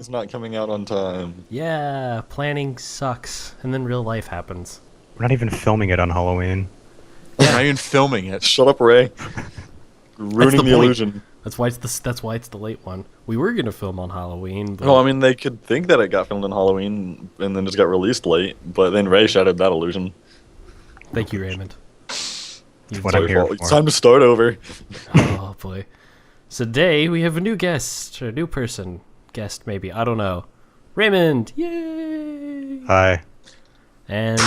Things not coming out on time. Yeah, planning sucks, and then real life happens. We're not even filming it on Halloween. We're not even filming it. Shut up, Ray. Ruining the point. illusion. That's why it's the late one. We were gonna film on Halloween, but Well, I mean, they could think that it got filmed on Halloween and then just got released late, but then Ray shattered that illusion. thank you, Raymond. What I'm here for. It's time to start over. Oh boy. So today we have a new guest, or a new person. Guest maybe, I don't know. Raymond! Yay! Hi. And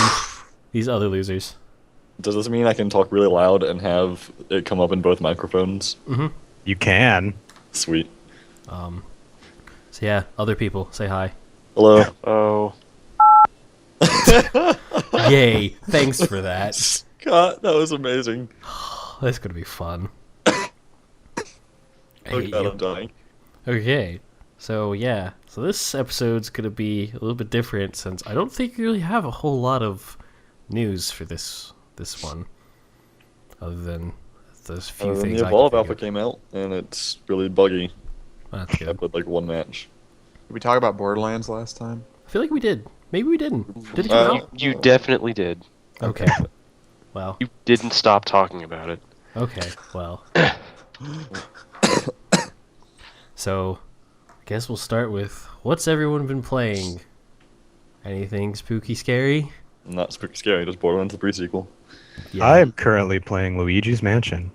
these other losers. Does this mean I can talk really loud and have it come up in both microphones? You can. Sweet. So yeah, other people, say hi. Hello. Oh. Yay, thanks for that. Scott, that was amazing. That's gonna be fun. I Oh hate god, you. I'm dying. Okay, so yeah, so this episode's gonna be a little bit different since I don't think we really have a whole lot of news for this one, other than those few things. The I Evolve can Alpha think came out, and it's really buggy. of. That's I good. played like one match. Did we talk about Borderlands last time? I feel like we did. Maybe we didn't. Did it come out? You definitely did. Okay. Well. You didn't stop talking about it. Okay. Well. So, I guess we'll start with what's everyone been playing? Anything spooky, scary? Not spooky scary, just Borderlands the pre-sequel. Yeah, I am currently playing Luigi's Mansion.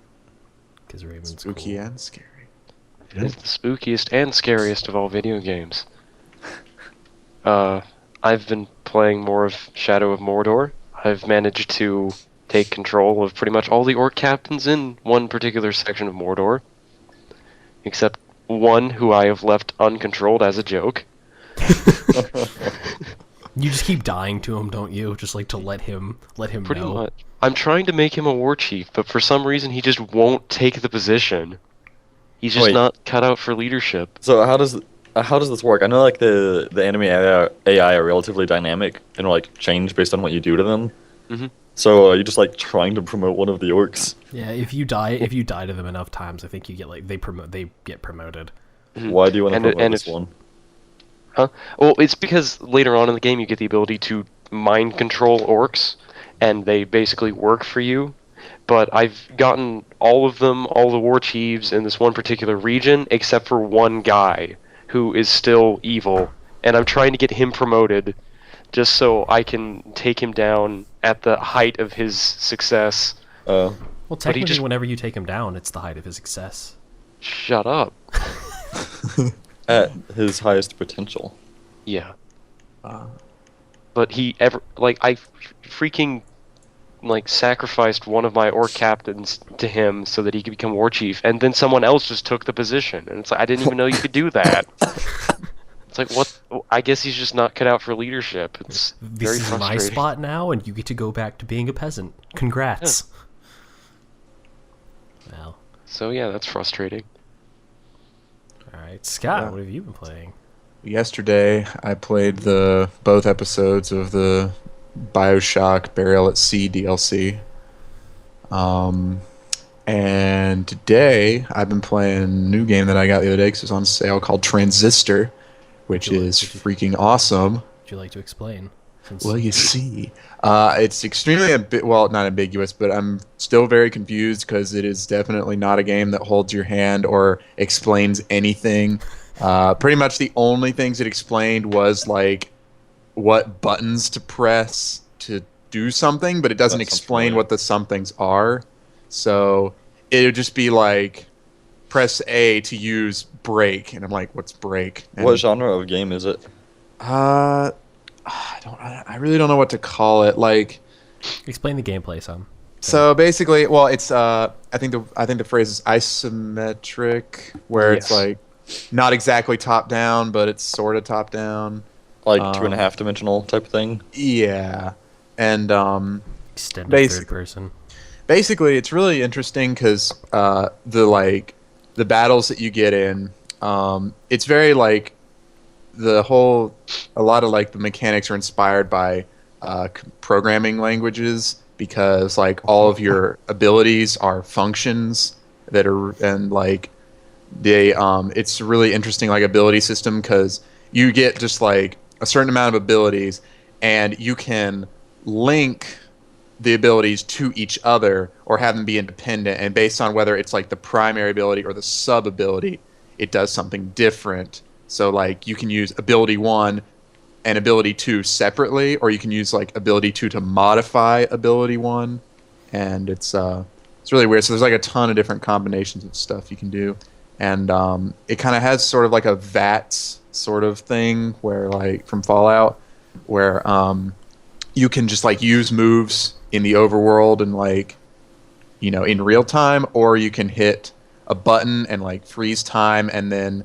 because Raymond's Spooky cool. and scary. It's the spookiest and scariest of all video games. I've been playing more of Shadow of Mordor. I've managed to take control of pretty much all the orc captains in one particular section of Mordor. Except one who I have left uncontrolled as a joke. You just keep dying to him, don't you? Just like to let him Pretty know. much. I'm trying to make him a war chief, but for some reason he just won't take the position. He's just Wait. not cut out for leadership. So how does this work? I know like the enemy AI are relatively dynamic and like change based on what you do to them. Mhm. So are you just like trying to promote one of the orcs? Yeah, if you die to them enough times, I think you get like they get promoted. Why do you want to And- promote and this if- one? Huh? Well, it's because later on in the game you get the ability to mind control orcs, and they basically work for you. But I've gotten all of them, all the war chiefs in this one particular region, except for one guy who is still evil, and I'm trying to get him promoted, just so I can take him down at the height of his success. Well, he technically, just- whenever you take him down, it's the height of his success. Shut up. At his highest potential. Yeah. Uh, But I freaking sacrificed one of my orc captains to him so that he could become war chief, and then someone else just took the position, and it's like I didn't even know you could do that. It's like, what? I guess he's just not cut out for leadership. It's very This is my frustrating. spot now, and you get to go back to being a peasant. Congrats. Well, So yeah, that's frustrating. all right, Scott, Yeah. what have you been playing? Yesterday, I played both episodes of the BioShock Burial at Sea DLC. And today, I've been playing a new game that I got the other day because it was on sale called Transistor, which Would you like- is would you- freaking awesome. Would you like to explain? Since Well, you see, it's extremely not ambiguous, but I'm still very confused because it is definitely not a game that holds your hand or explains anything. Pretty much the only things it explained was like what buttons to press to do something, but it doesn't That sounds explain familiar. what the somethings are. So it would just be like press A to use break, and I'm like, what's break? And, What genre of game is it? I really don't know what to call it. Like, explain the gameplay some. so basically, well, it's I think the phrase is isometric, where it's Yes. like not exactly top down, but it's sort of top down. Like 2.5 dimensional type of thing? Yeah, and Extended Basic- third person. basically, it's really interesting because the battles that you get in, it's very like a lot of like the mechanics are inspired by programming languages because like all of your abilities are functions that are and like they it's a really interesting like ability system because you get just like a certain amount of abilities, and you can link the abilities to each other or have them be independent. And based on whether it's like the primary ability or the sub ability, it does something different. So like you can use ability 1 and ability 2 separately, or you can use like ability 2 to modify ability 1, and it's really weird. So there's like a ton of different combinations of stuff you can do, and it kind of has sort of like a VATS sort of thing where like from Fallout, where you can just like use moves in the overworld and like in real time, or you can hit a button and like freeze time and then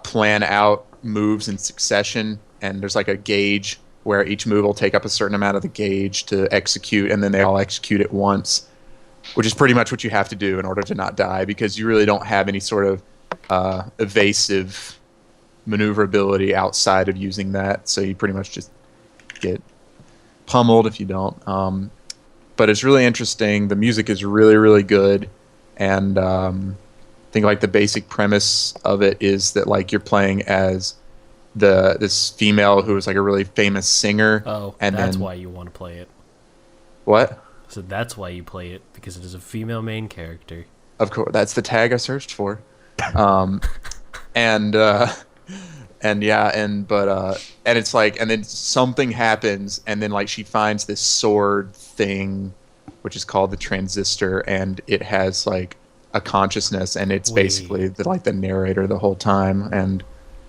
plan out moves in succession, and there's like a gauge where each move will take up a certain amount of the gauge to execute, and then they all execute at once, which is pretty much what you have to do in order to not die, because you really don't have any sort of evasive maneuverability outside of using that, so you pretty much just get pummeled if you don't. But it's really interesting. The music is really, really good, and I think like the basic premise of it is that like you're playing as this female who is like a really famous singer. Oh, and that's then, why you want to play it. What? So that's why you play it, because it is a female main character. Of course, that's the tag I searched for. And it's like, and then something happens, and then like she finds this sword thing, which is called the transistor, and it has like a consciousness, and it's basically the narrator the whole time, and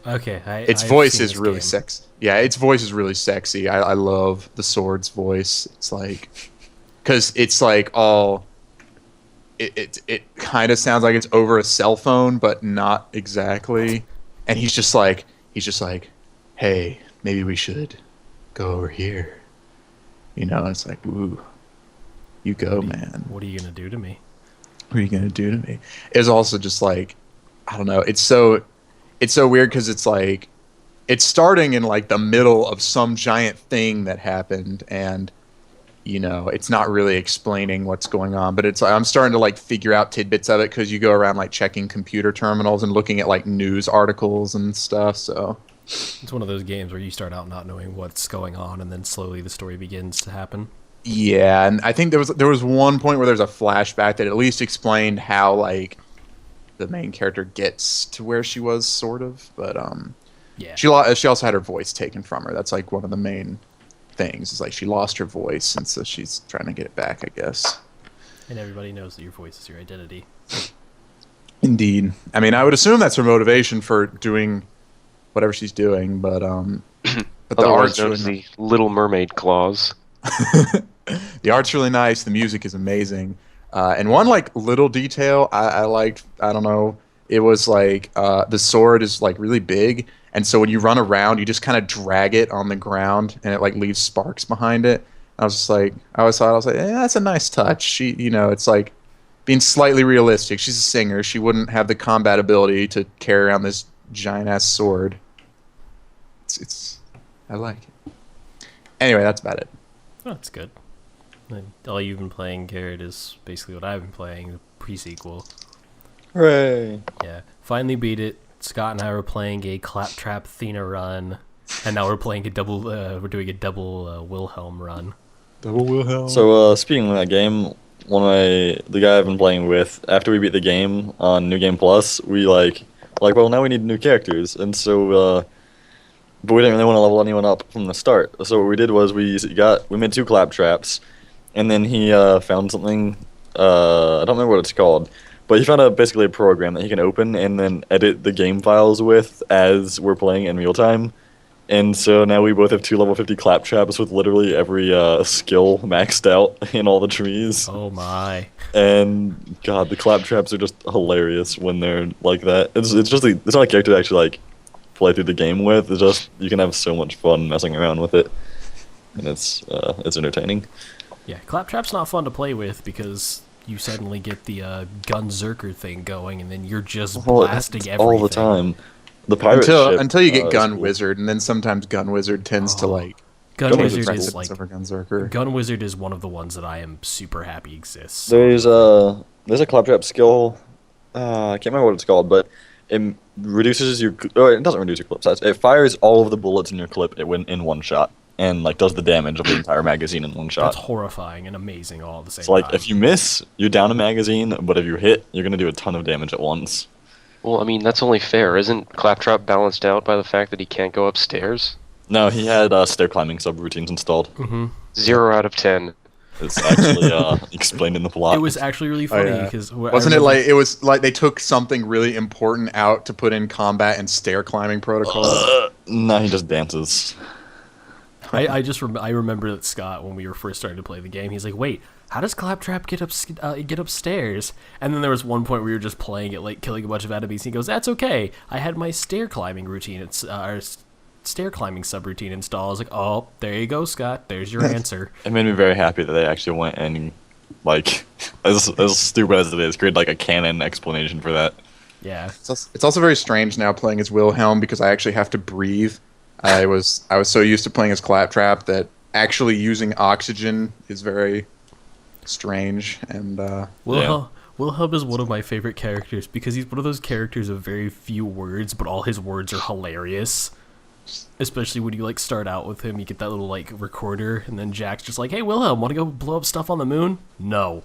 okay, its voice is really sexy. Yeah, its voice is really sexy. I love the sword's voice. It's like, because it's like all. It kind of sounds like it's over a cell phone, but not exactly. And he's just like, hey, maybe we should go over here. And it's like, ooh, you go, man. What are you gonna do to me? What are you gonna do to me? It's also just like, I don't know. It's so weird because it's like, it's starting in like the middle of some giant thing that happened, and it's not really explaining what's going on, but it's I'm starting to like figure out tidbits of it, because you go around like checking computer terminals and looking at like news articles and stuff. So it's one of those games where you start out not knowing what's going on, and then slowly the story begins to happen. Yeah, and I think there was one point where there's a flashback that at least explained how like the main character gets to where she was, sort of. But yeah, she also had her voice taken from her. That's like one of the main things. Is like she lost her voice, and so she's trying to get it back, I guess. And everybody knows that your voice is your identity. Indeed. I mean, I would assume that's her motivation for doing whatever she's doing, but the Otherwise art's known really as the Little Mermaid claws. the art's really nice. The music is amazing, and one like little detail I liked. I don't know. It was like the sword is like really big, and so when you run around, you just kind of drag it on the ground, and it like leaves sparks behind it. I was just like, I was like, that's a nice touch. She, it's like being slightly realistic. She's a singer. She wouldn't have the combat ability to carry around this giant ass sword. It's I like it. Anyway, that's about it. Oh, that's good. And all you've been playing, Garrett, is basically what I've been playing, the pre-sequel. Hooray! Yeah, finally beat it. Scott and I were playing a Claptrap Athena run, and now we're playing a double. We're doing a double Wilhelm run. Double Wilhelm. So speaking of that game, the guy I've been playing with, after we beat the game on New Game Plus, we well, now we need new characters, and so but we didn't really want to level anyone up from the start. So what we did was we made 2 claptraps, and then he found something. I don't remember what it's called, but he found basically a program that he can open and then edit the game files with as we're playing in real time. And so now we both have 2 level 50 claptraps with literally every skill maxed out in all the trees. Oh my! And God, the claptraps are just hilarious when they're like that. It's not a character to actually play through the game with. It's just you can have so much fun messing around with it, and it's entertaining. Yeah, Claptrap's not fun to play with because you suddenly get the Gunzerker thing going, and then you're just blasting everything all the time. The pirate ship, until you get Gun cool. Wizard, and then sometimes Gun Wizard tends to Gun Wizard's Wizard is over Gunzerker. Gun Wizard is one of the ones that I am super happy exists. There's a claptrap skill. I can't remember what it's called, but reduces your. Oh, it doesn't reduce your clip size. It fires all of the bullets in your clip in one shot, and like does the damage of the entire magazine in one shot. That's horrifying and amazing all at the same So like, time. if you miss, you're down a magazine, but if you hit, you're gonna do a ton of damage at once. Well, I mean, that's only fair. Isn't Claptrap balanced out by the fact that he can't go upstairs? No, he had stair climbing subroutines installed. 0 out of 10. It's actually explained in the plot. It was actually really funny yeah. because Wasn't it like it was like they took something really important out to put in combat and stair climbing protocol? No, he just dances. I remember that Scott, when we were first starting to play the game, he's like, "Wait, how does Claptrap get upstairs?" And then there was one point where we were just playing it, like killing a bunch of enemies. He goes, "That's okay. I had my stair climbing routine. It's stair climbing subroutine installed." I was like, "Oh, there you go, Scott. There's your answer." It made me very happy that they actually went and, like, as stupid as it is, created like a canon explanation for that. Yeah. It's also very strange now playing as Wilhelm because I actually have to breathe. I was so used to playing as Claptrap that actually using oxygen is very strange. And Wilhelm is one of my favorite characters because he's one of those characters of very few words, but all his words are hilarious. Especially when you like start out with him, you get that little like recorder, and then Jack's just like, "Hey Wilhelm, want to go blow up stuff on the moon?" "No."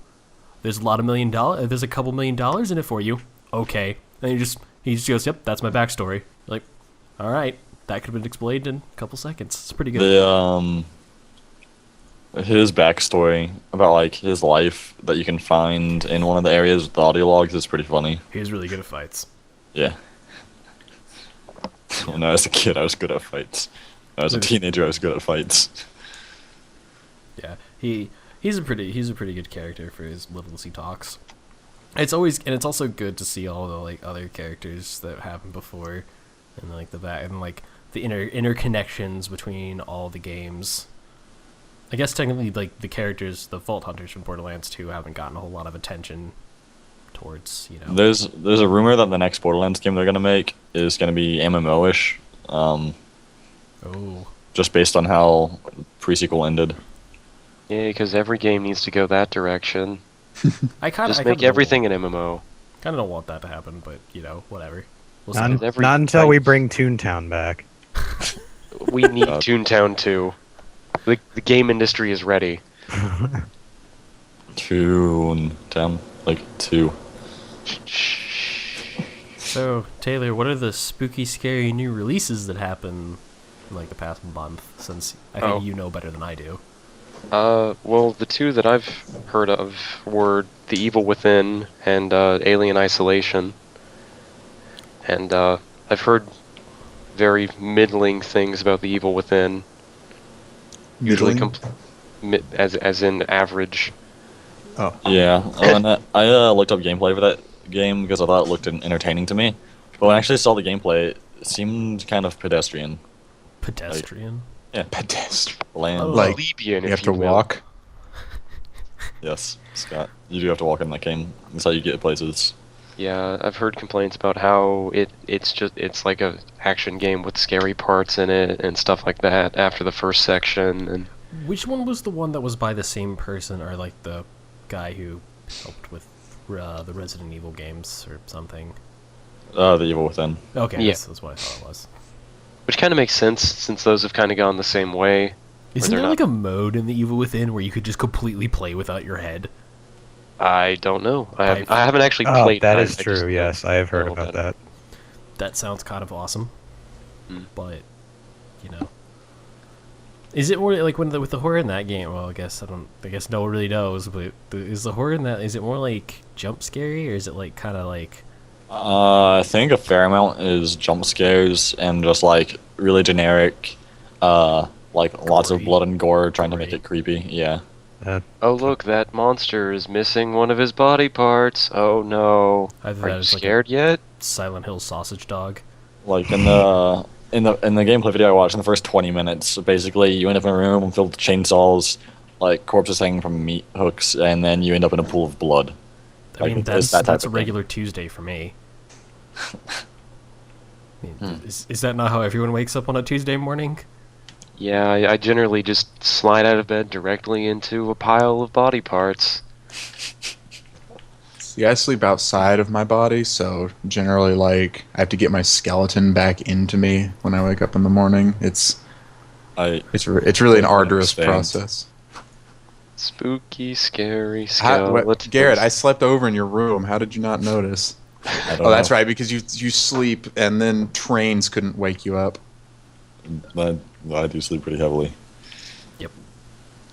"There's a lot of there's a couple $1,000,000 in it for you." "Okay." And he just goes, "Yep, that's my backstory." Like, all right, that could have been explained in a couple seconds. It's pretty good. His backstory about like his life that you can find in one of the areas with the audio logs is pretty funny. He's really good at fights. Yeah. When I was a kid, I was good at fights. When I was a teenager, I was good at fights. Yeah, he's a pretty good character for as little as he talks. It's also good to see all the like other characters that happened before, and like the interconnections between all the games. I guess technically, like the characters, the Vault Hunters from Borderlands 2 haven't gotten a whole lot of attention towards, you know. There's a rumor that the next Borderlands game they're gonna make is gonna be MMO-ish. Oh. Just based on how pre-sequel ended. Yeah, because every game needs to go that direction. Just make everything an MMO. Kind of don't want that to happen, but you know, whatever. We'll Not, see. every not until fight- we bring Toontown back. We need Toontown 2. The game industry is ready. Toontown, like 2. So Taylor, what are the spooky, scary new releases that happened in like the past month? Since I think you know better than I do. Well, the two that I've heard of were The Evil Within and Alien Isolation. And I've heard very middling things about The Evil Within. Usually as in average. Yeah, and I looked up gameplay for that game because I thought it looked entertaining to me. But when I actually saw the gameplay, it seemed kind of pedestrian. Pedestrian. Yeah, pedestrian. land. Like, Plebeian, you if have to will. walk. Yes, Scott, you do have to walk in that game. That's how you get places. Yeah, I've heard complaints about how it's like a action game with scary parts in it and stuff like that after the first section. And Which one was the one that was by the same person, or like the guy who helped with the Resident Evil games or something? The Evil Within. Okay, Yeah. that's what I thought it was. which kind of makes sense since those have kind of gone the same way. Isn't they're there not- like a mode in the Evil Within where you could just completely play without your head? I don't know. I I've- haven't actually Oh, played. that I- is I true. just Yes, I have heard know about that. That sounds kind of awesome. Hmm. But, you know. Is it more like with the horror in that game? Well, I guess no one really knows, but is the horror in that, is it more like jump scary, or is it like kind of like... I think a fair amount is jump scares and just like really generic, like lots of Gory. blood and gore trying to make Gory. it creepy. Yeah. Oh look, that monster is missing one of his body parts. Oh no. Either Are that you is like scared yet? a Silent Hill sausage dog. Like in the gameplay video I watched, in the first 20 minutes, basically you end up in a room filled with chainsaws, like corpses hanging from meat hooks, and then you end up in a pool of blood. I mean, Like, that's it's that type that's a of thing. regular Tuesday for me. I mean, is that not how everyone wakes up on a Tuesday morning? Yeah, I generally just slide out of bed directly into a pile of body parts. See, I sleep outside of my body, so generally, like, I have to get my skeleton back into me when I wake up in the morning. I It's really an Totally arduous understand. process. Spooky, scary What, Garrett, I skeletons. slept over in your room. How did you not notice? I don't Oh, that's know. right, because you sleep, and then trains couldn't wake you up. I do sleep pretty heavily.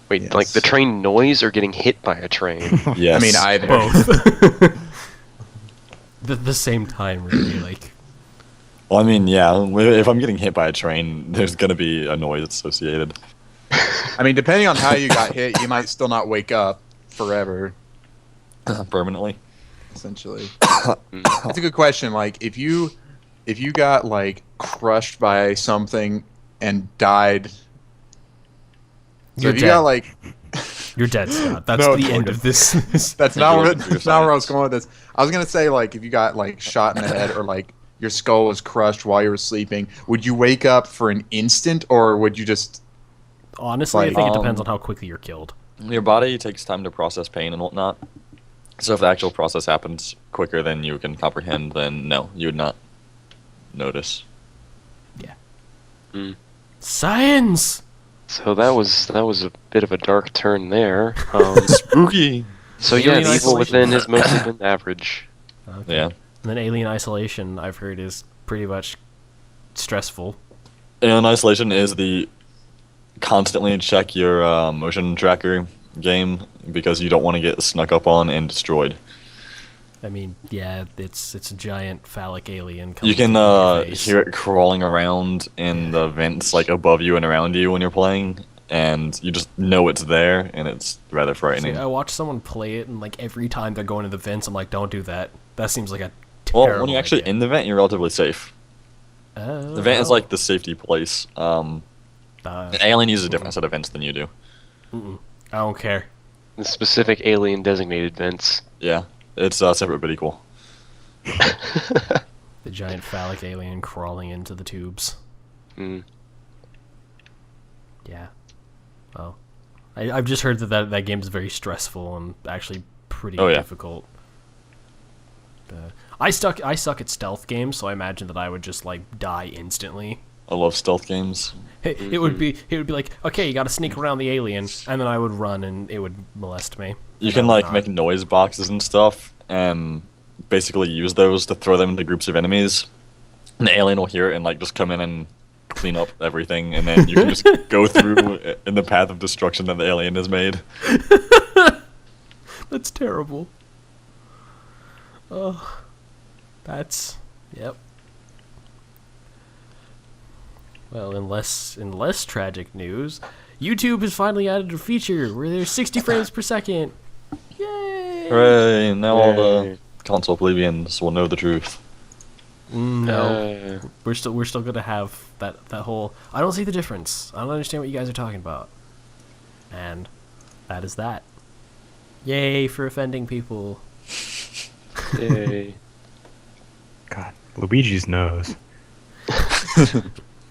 Wait, like Yes. the train noise or getting hit by a train? Yes. I mean, either. Both. the same time, really. Like, Well, I mean, yeah. If I'm getting hit by a train, there's gonna be a noise associated. I mean, depending on how you got hit, you might still not wake up forever. Permanently. Essentially, that's a good question. Like, if you got like crushed by something and died, so you're if you dead. got like You're dead, Scott. That's No, the end Jordan. of this. that's Thank not you, where Logan, for your that's not where I was science. going with this. I was gonna say like if you got like shot in the head or like your skull was crushed while you were sleeping, would you wake up for an instant or would you just Honestly, I Like, think it depends on how quickly you're killed. Your body takes time to process pain and whatnot. So if the actual process happens quicker than you can comprehend, then no, you would not notice. Science. So that was a bit of a dark turn there. Spooky. So yeah, Alien the evil Isolation. within has mostly been average. Okay. Yeah. And then Alien Isolation, I've heard, is pretty much stressful. And isolation is the constantly check your motion tracker game because you don't want to get snuck up on and destroyed. I mean, yeah, it's a giant phallic alien. You coming can through your face. hear it crawling around in the vents like above you and around you when you're playing, and you just know it's there, and it's rather See, frightening. I watched someone play it, and like every time they're going to the vents, I'm like, don't do that. That seems like a terrible Well, when you're actually idea. in the vent, you're relatively safe. Oh, The vent is well. like the safety place. Uh, The alien uses a different set of vents than you do. I don't care. The specific alien designated vents. Yeah, it's separate but equal. The giant phallic alien crawling into the tubes. Mm. Yeah. Well, I've just heard that game is very stressful and actually pretty Oh, yeah. difficult. I suck at stealth games, so I imagine that I would just like die instantly. I love stealth games. It would be like, okay, you got to sneak around the alien, and then I would run and it would molest me. You And can I would like not. make noise boxes and stuff, and basically use those to throw them into groups of enemies. And the alien will hear it and like just come in and clean up everything, and then you can just go through in the path of destruction that the alien has made. That's terrible. Oh, that's yep. Well, in less tragic news, YouTube has finally added a feature where there's 60 frames per second. Yay! Hooray! Now all the Yay. console plebeians will know the truth. No, we're still gonna have that whole. I don't see the difference. I don't understand what you guys are talking about. And that is that. Yay for offending people. Yay. God, Luigi's nose.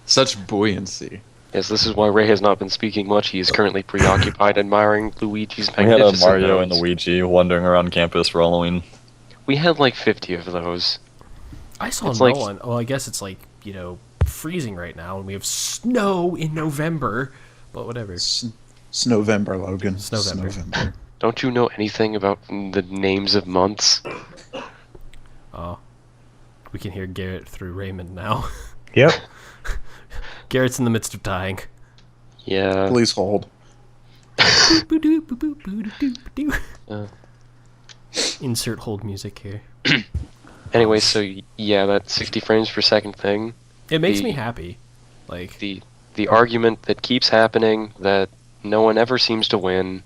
such buoyancy? Yes, this is why Ray has not been speaking much. He is currently preoccupied admiring Luigi's We had a magnificent Mario and nose. Luigi wandering around campus for Halloween. We had like 50 of those. I saw It's no like- one. Well, I guess it's like, freezing right now, and we have snow in November. But whatever. Snowvember, Logan. Snowvember. Snowvember. Don't you know anything about the names of months? Oh, we can hear Garrett through Raymond now. Yep. Garrett's in the midst of dying. Yeah. Please hold. Uh. Insert hold music here. Anyway, so yeah, that 60 frames per second thing. It makes The- me happy. Like, The argument that keeps happening that no one ever seems to win,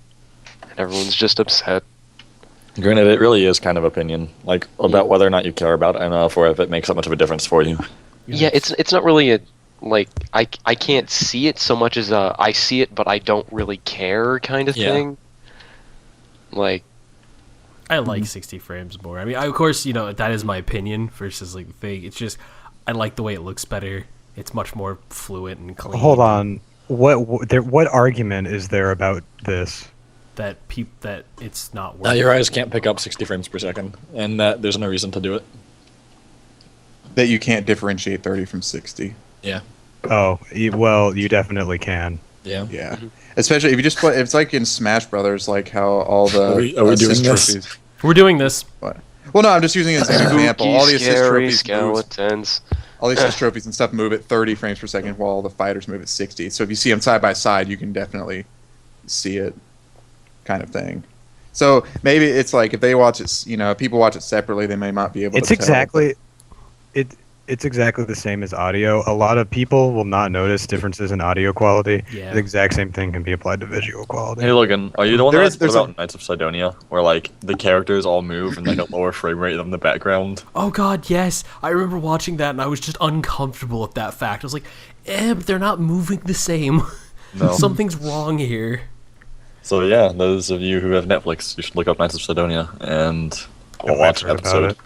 and everyone's just upset. Granted, it really is kind of opinion, like about whether or not you care about it enough, or if it makes that much of a difference for you. Yeah, it's not really a like I can't see it so much as a I see it but I don't really care kind of Yeah. thing. Like I like 60 frames more. I mean, of course, that is my opinion versus like the thing. It's just I like the way it looks better. It's much more fluid and clean. Hold on. What argument is there about this? that it's not Now worth. your eyes can't pick up 60 frames per second, and that there's no reason to do it. That you can't differentiate 30 from 60. Yeah. Oh, well, you definitely can. Yeah. Yeah. Especially if you just play, it's like in Smash Brothers, like how all the Are we doing assist this? trophies. We're doing this. What? Well, no, I'm just using it as an example. All the assist Scary trophies move, skeletons. all the assist trophies and stuff move at 30 frames per second, while the fighters move at 60. So if you see them side by side, you can definitely see it, kind of thing. So maybe it's like if they watch it, if people watch it separately, they may not be able It's to tell. exactly it's exactly the same as audio. A lot of people will not notice differences in audio quality. Yeah. The exact same thing can be applied to visual quality. Hey Logan, are you the one There that's is- there's about a- Knights of Sidonia, where like the characters all move and like a lower frame rate than the background? Oh god, yes. I remember watching that and I was just uncomfortable at that fact. I was like, but they're not moving the same. No. Something's wrong here. So yeah, those of you who have Netflix, you should look up Knights of Sidonia and I've watch an heard about episode. it.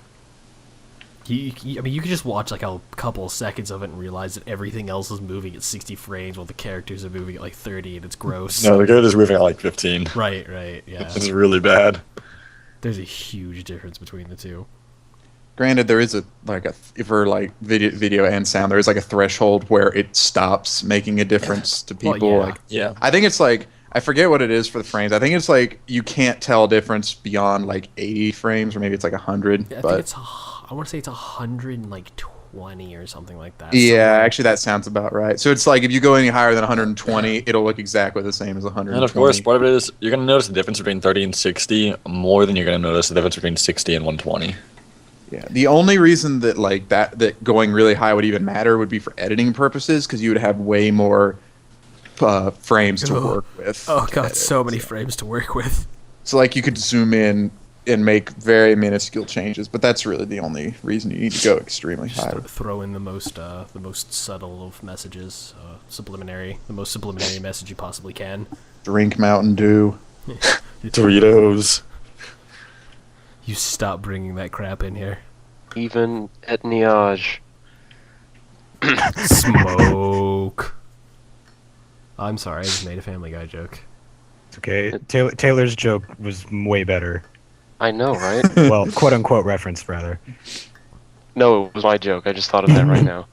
I mean, you could just watch like a couple seconds of it and realize that everything else is moving at 60 frames while the characters are moving at like 30, and it's gross. No, the character's moving at like 15. Right, yeah. It's really bad. There's a huge difference between the two. Granted, there is for like video and sound, there is like a threshold where it stops making a difference to Well, people. yeah. Like Yeah. I think it's like I forget what it is for the frames. I think it's like you can't tell a difference beyond like 80 frames, or maybe it's like 100. Yeah, I but think it's, I want to say it's 120 or something like that. yeah, Somewhere. actually that sounds about right. So it's like if you go any higher than 120, it'll look exactly the same as 120. And of course, part of it is you're going to notice the difference between 30 and 60 more than you're going to notice the difference between 60 and 120. Yeah, the only reason that like that going really high would even matter would be for editing purposes, because you would have way more frames to Ugh. work with. Oh to god, edit. so many frames to work with. So like you could zoom in and make very minuscule changes, but that's really the only reason you need to go extremely Just high. throw in the most subtle of messages, the most subliminary message you possibly can. Drink Mountain Dew. Doritos. You stop bringing that crap in here. Even Etniage. Smoke. I'm sorry, I just made a Family Guy joke. It's okay. Taylor's joke was way better. I know, right? Well, quote unquote reference rather. No, it was my joke. I just thought of that right now.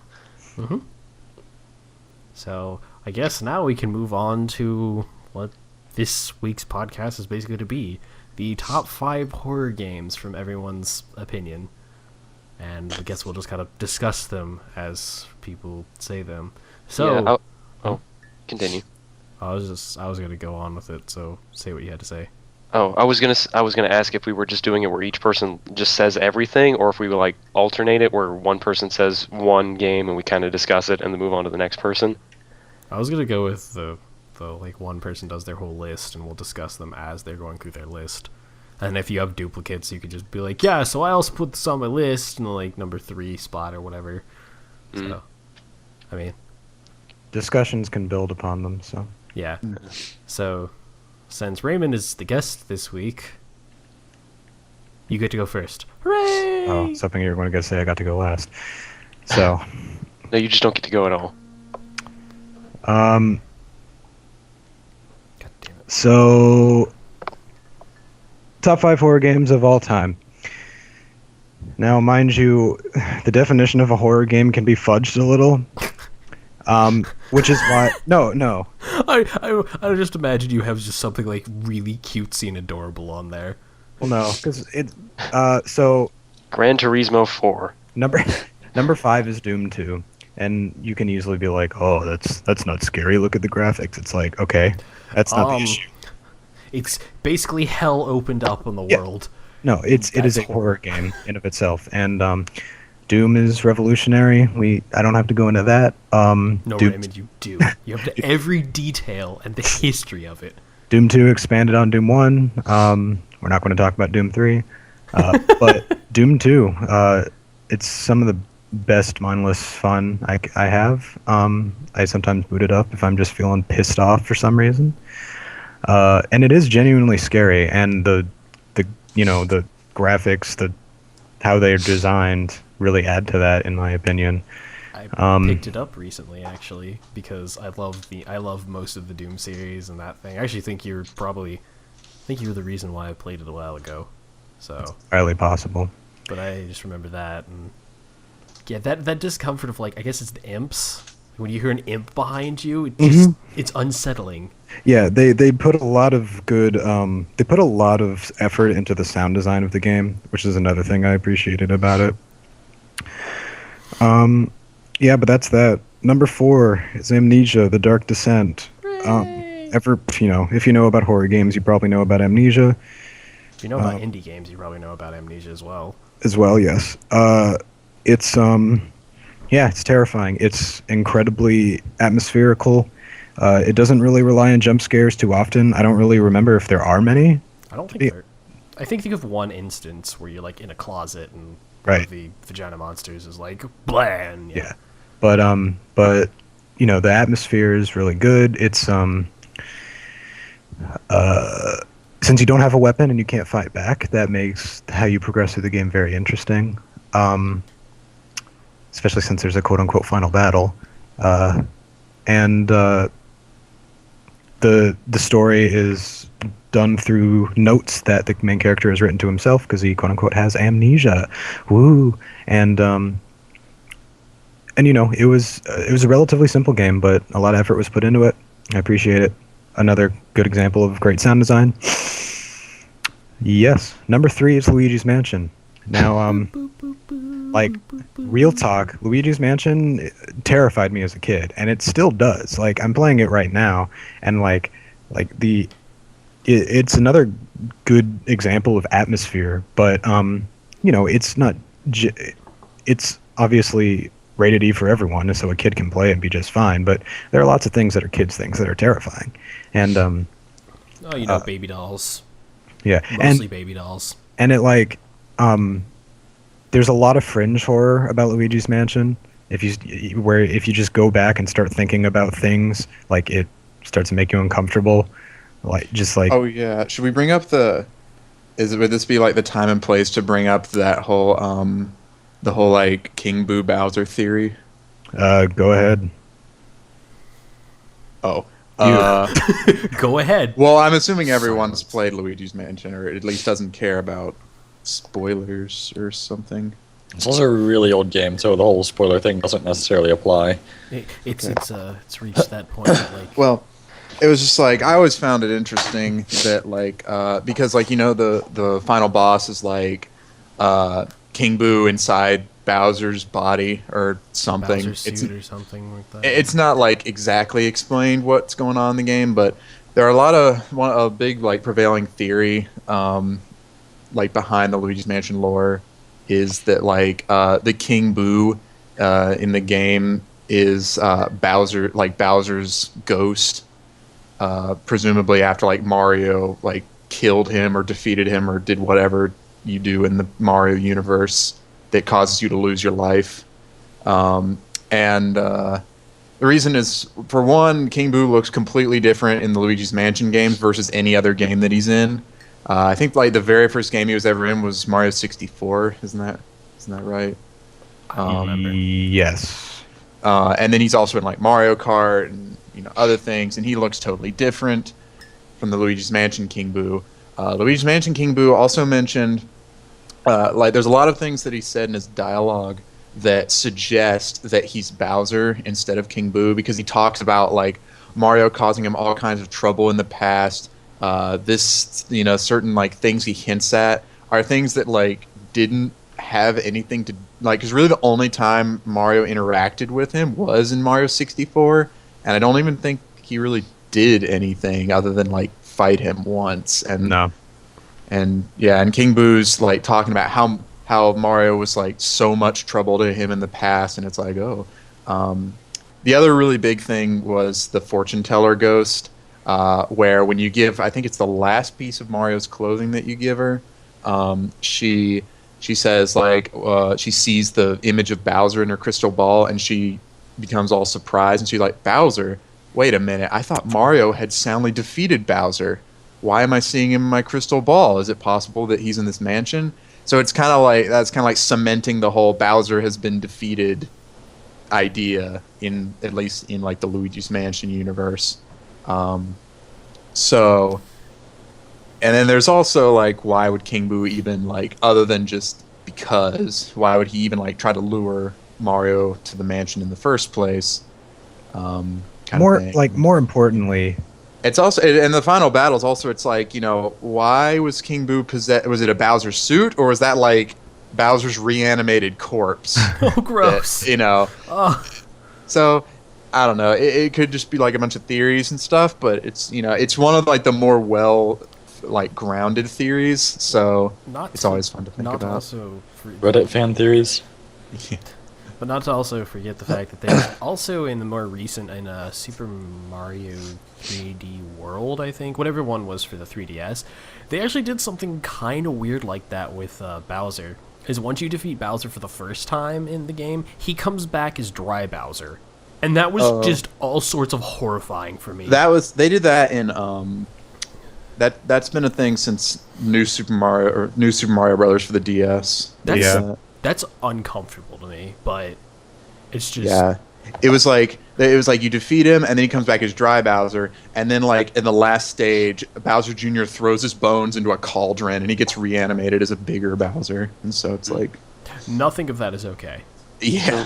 So I guess now we can move on to what this week's podcast is basically to be: the top 5 horror games from everyone's opinion. And I guess we'll just kind of discuss them as people say them. So Yeah, continue. I was gonna go on with it. So say what you had to say. Oh, I was gonna ask if we were just doing it where each person just says everything, or if we would like alternate it, where one person says one game and we kind of discuss it and then move on to the next person. I was gonna go with the like one person does their whole list and we'll discuss them as they're going through their list. And if you have duplicates, you could just be like, yeah, so I also put this on my list in the like number 3 spot or whatever. So, I mean, Discussions can build upon them, so. yeah. So, since Raymond is the guest this week, you get to go first. Hooray! Oh, something you were going to say I got to go last. So, No, you just don't get to go at all. God damn it. so top 5 horror games of all time. Now, mind you, the definition of a horror game can be fudged a little. Which is why no. I just imagine you have just something like really cutesy and adorable on there. Well, no, because it. So Gran Turismo 4. number 5 is Doom 2, and you can easily be like, oh, that's not scary. Look at the graphics. It's like, okay, that's not the issue. It's basically hell opened up in the Yeah. world. No, it is a That's horror game in of itself, and Doom is revolutionary. I don't have to go into that. No, Doom, Raymond, you do. You have to every detail and the history of it. Doom 2 expanded on Doom 1. We're not going to talk about Doom 3, but Doom 2, it's some of the best mindless fun I have. I sometimes boot it up if I'm just feeling pissed off for some reason. And it is genuinely scary, and the graphics, how they're designed really add to that, in my opinion. I picked it up recently, actually, because I love most of the Doom series and that thing. I actually think you're probably think you were the reason why I played it a while ago. So, Highly possible. but I just remember that, and yeah, that discomfort of, like, I guess it's the imps. When you hear an imp behind you, it's unsettling. Yeah, they put a lot of good they put a lot of effort into the sound design of the game, which is another thing I appreciated about it. Yeah, but that's that. Number 4 is Amnesia: The Dark Descent. If you know about horror games, you probably know about Amnesia If you know about indie games, you probably know about Amnesia as well. as well. Yes. It's yeah, it's terrifying. It's incredibly atmospherical. It doesn't really rely on jump scares too often. I don't really remember if there are many. I don't think there. I think of one instance where you're like in a closet and one Right. of the vagina monsters is like bland. Yeah. But you know, the atmosphere is really good. It's since you don't have a weapon and you can't fight back, that makes how you progress through the game very interesting. Especially since there's a quote unquote final battle. And the story is done through notes that the main character has written to himself because he quote unquote has amnesia. Woo! And you know, it was a relatively simple game, but a lot of effort was put into it. I appreciate it. Another good example of great sound design. Yes, number 3 is Luigi's Mansion. Now, like, real talk, Luigi's Mansion terrified me as a kid, and it still does. Like, I'm playing it right now, and it's another good example of atmosphere. But you know, it's not. It's obviously rated E for everyone, so a kid can play it and be just fine. But there are lots of things that are kids' things that are terrifying, and Oh, you know, baby dolls. yeah, Mostly baby dolls. and it like there's a lot of fringe horror about Luigi's Mansion. If you just go back and start thinking about things, like, it starts to make you uncomfortable. Oh yeah, should we bring up would this be like the time and place to bring up that whole the whole like King Boo Bowser theory? Go ahead. Oh. Go ahead. Well, I'm assuming everyone's played Luigi's Mansion, or at least doesn't care about spoilers or something. It's also a really old game, so the whole spoiler thing doesn't necessarily apply. It's reached that point. Like, Well, it was just like, I always found it interesting that like because like, you know, the final boss is like King Boo inside Bowser's body or something. Bowser's suit or something like that. It's not like exactly explained what's going on in the game, but there are a big like prevailing theory like behind the Luigi's Mansion lore is that like the King Boo in the game is Bowser's ghost, presumably after like Mario like killed him or defeated him or did whatever you do in the Mario universe that causes you to lose your life. The reason is, for one, King Boo looks completely different in the Luigi's Mansion games versus any other game that he's in. I think like the very first game he was ever in was Mario 64. Isn't that right? I don't remember. Yes. And then he's also in like Mario Kart and, you know, other things, and he looks totally different from the Luigi's Mansion King Boo. Luigi's Mansion King Boo also mentioned like there's a lot of things that he said in his dialogue that suggest that he's Bowser instead of King Boo, because he talks about like Mario causing him all kinds of trouble in the past. This, you know, certain like things he hints at are things that like didn't have anything to like, because really the only time Mario interacted with him was in Mario 64, and I don't even think he really did anything other than like fight him once. And No. and yeah, and King Boo's like talking about how Mario was like so much trouble to him in the past, and it's like, oh. The other really big thing was the fortune teller ghost, where when you give, I think it's the last piece of Mario's clothing that you give her, she says like she sees the image of Bowser in her crystal ball, and she becomes all surprised, and she's like, Bowser, wait a minute, I thought Mario had soundly defeated Bowser. Why am I seeing him in my crystal ball? Is it possible that he's in this mansion? So it's kind of like cementing the whole Bowser has been defeated idea in, at least in like the Luigi's Mansion universe. So And then there's also like, why would King Boo even like, other than just because, why would he even like try to lure Mario to the mansion in the first place? Kind of thing. More importantly, It's also in the final battles. Also, it's like, why was King Boo possessed? Was it a Bowser suit, or was that like Bowser's reanimated corpse? Oh, gross. That, Oh. So I don't know. It could just be like a bunch of theories and stuff, but it's one of like the more like grounded theories. So it's always fun to think not about. Also Reddit fan theories. But not to also forget the fact that there's also in the more recent Super Mario 3D World, I think, whatever one was for the 3DS, they actually did something kind of weird like that with Bowser. Is once you defeat Bowser for the first time in the game, he comes back as Dry Bowser. And that was just all sorts of horrifying for me. They did that in that's been a thing since New Super Mario Brothers for the DS. That's uncomfortable to me, but it's just It was like you defeat him and then he comes back as Dry Bowser, and then like in the last stage, Bowser Jr. throws his bones into a cauldron and he gets reanimated as a bigger Bowser, and so it's like nothing of that is okay. Yeah.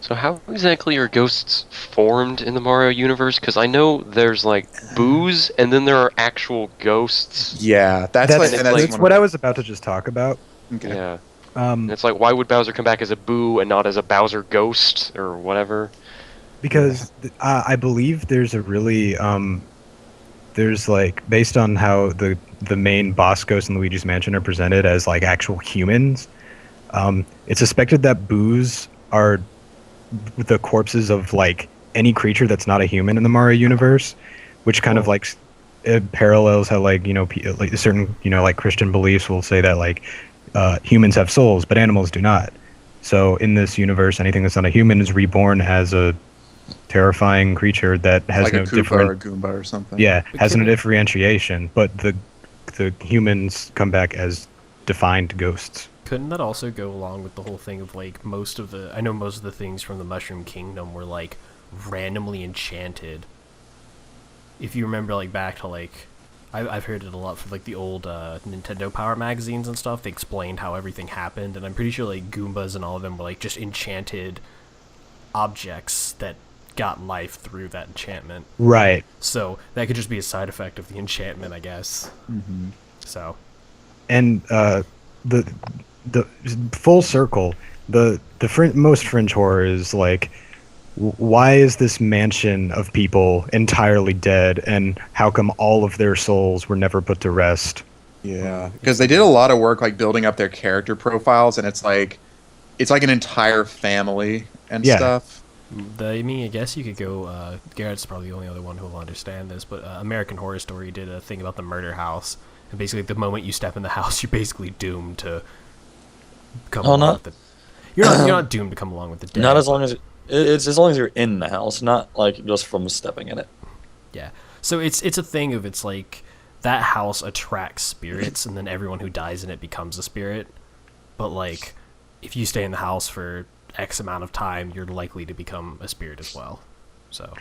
So how exactly are ghosts formed in the Mario universe? Because I know there's like boos, and then there are actual ghosts. Yeah, that's what I was about to just talk about. Okay. Yeah. And it's like, why would Bowser come back as a boo and not as a Bowser ghost or whatever? Because I believe there's a really there's like, based on how the main boss ghosts in Luigi's Mansion are presented as like actual humans, it's suspected that boos are the corpses of like any creature that's not a human in the Mario universe, which kind of like it parallels how like like certain like Christian beliefs will say that like humans have souls but animals do not. So in this universe, anything that's not a human is reborn as a terrifying creature that has like no a Koopa different or a Goomba or something. Yeah, has no differentiation, but the humans come back as defined ghosts. Couldn't that also go along with the whole thing of like I know most of the things from the Mushroom Kingdom were like randomly enchanted. If you remember like back to like I've heard it a lot for like the old Nintendo Power magazines and stuff. They explained how everything happened, and I'm pretty sure like Goombas and all of them were like just enchanted objects that got life through that enchantment. Right. So that could just be a side effect of the enchantment, I guess. Mm-hmm. So. And the full circle, the most fringe horror is like, why is this mansion of people entirely dead, and how come all of their souls were never put to rest? Yeah, because they did a lot of work like building up their character profiles, and it's like an entire family and stuff. I mean, I guess you could go. Garrett's probably the only other one who will understand this, but American Horror Story did a thing about the murder house, and basically, the moment you step in the house, you're basically doomed to come along with the. You're not doomed to come along with the dead. Not as long as it's as long as you're in the house, not like just from stepping in it. Yeah. So it's a thing of it's like that house attracts spirits, and then everyone who dies in it becomes a spirit. But like, if you stay in the house for X amount of time, you're likely to become a spirit as well. So.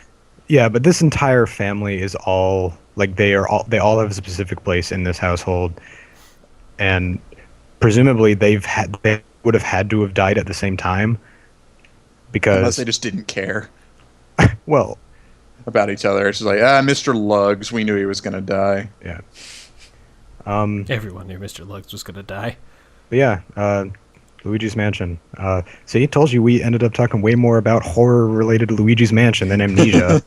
Yeah, but this entire family is all like they all have a specific place in this household, and presumably they would have had to have died at the same time, because unless they just didn't care well about each other. It's just like, Mr. Lugs, we knew he was gonna die. Yeah. Everyone knew Mr. Lugs was gonna die. But yeah, Luigi's Mansion. See, I told you we ended up talking way more about horror related to Luigi's Mansion than Amnesia.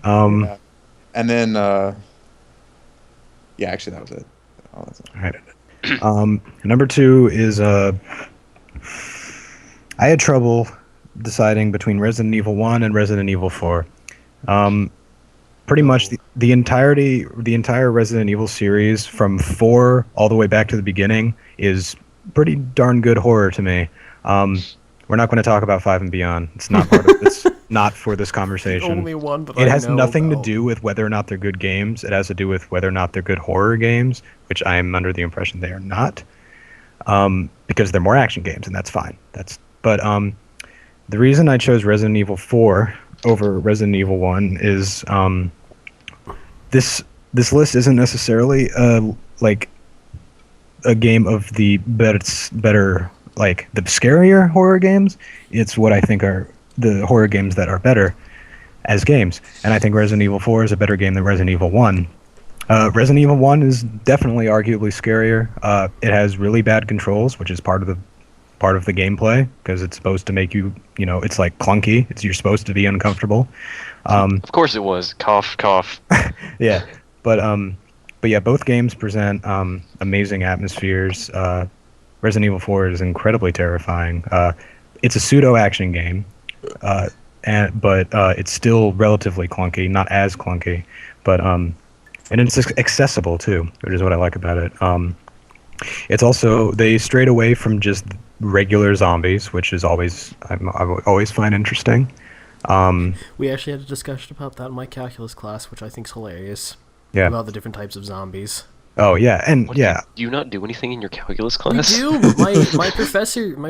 Yeah. And then, actually, that was it. Oh, that's all right. Number 2 is I had trouble deciding between Resident Evil 1 and Resident Evil 4. Pretty much the entire Resident Evil series from 4 all the way back to the beginning is pretty darn good horror to me. We're not going to talk about 5 and beyond. It's not part of this. Not for this conversation. Only one that it has nothing to do with whether or not they're good games. It has to do with whether or not they're good horror games, which I am under the impression they are not, because they're more action games, and that's fine. But the reason I chose Resident Evil 4 over Resident Evil 1 is this this list isn't necessarily like a game of the better like the scarier horror games. It's what I think are the horror games that are better as games. And I think Resident Evil 4 is a better game than Resident Evil 1. Resident Evil 1 is definitely arguably scarier. It has really bad controls, which is part of the gameplay because it's supposed to make you, it's like clunky. You're supposed to be uncomfortable. Of course it was. Cough, cough. Yeah, but yeah, both games present amazing atmospheres. Resident Evil 4 is incredibly terrifying. It's a pseudo action game, but it's still relatively clunky, not as clunky, but and it's accessible too, which is what I like about it. It's also they strayed away from just regular zombies, which is always I always find interesting. We actually had a discussion about that in my calculus class, which I think is hilarious. Yeah. About the different types of zombies. Oh yeah, and What, yeah. Do you not do anything in your calculus We class? do. My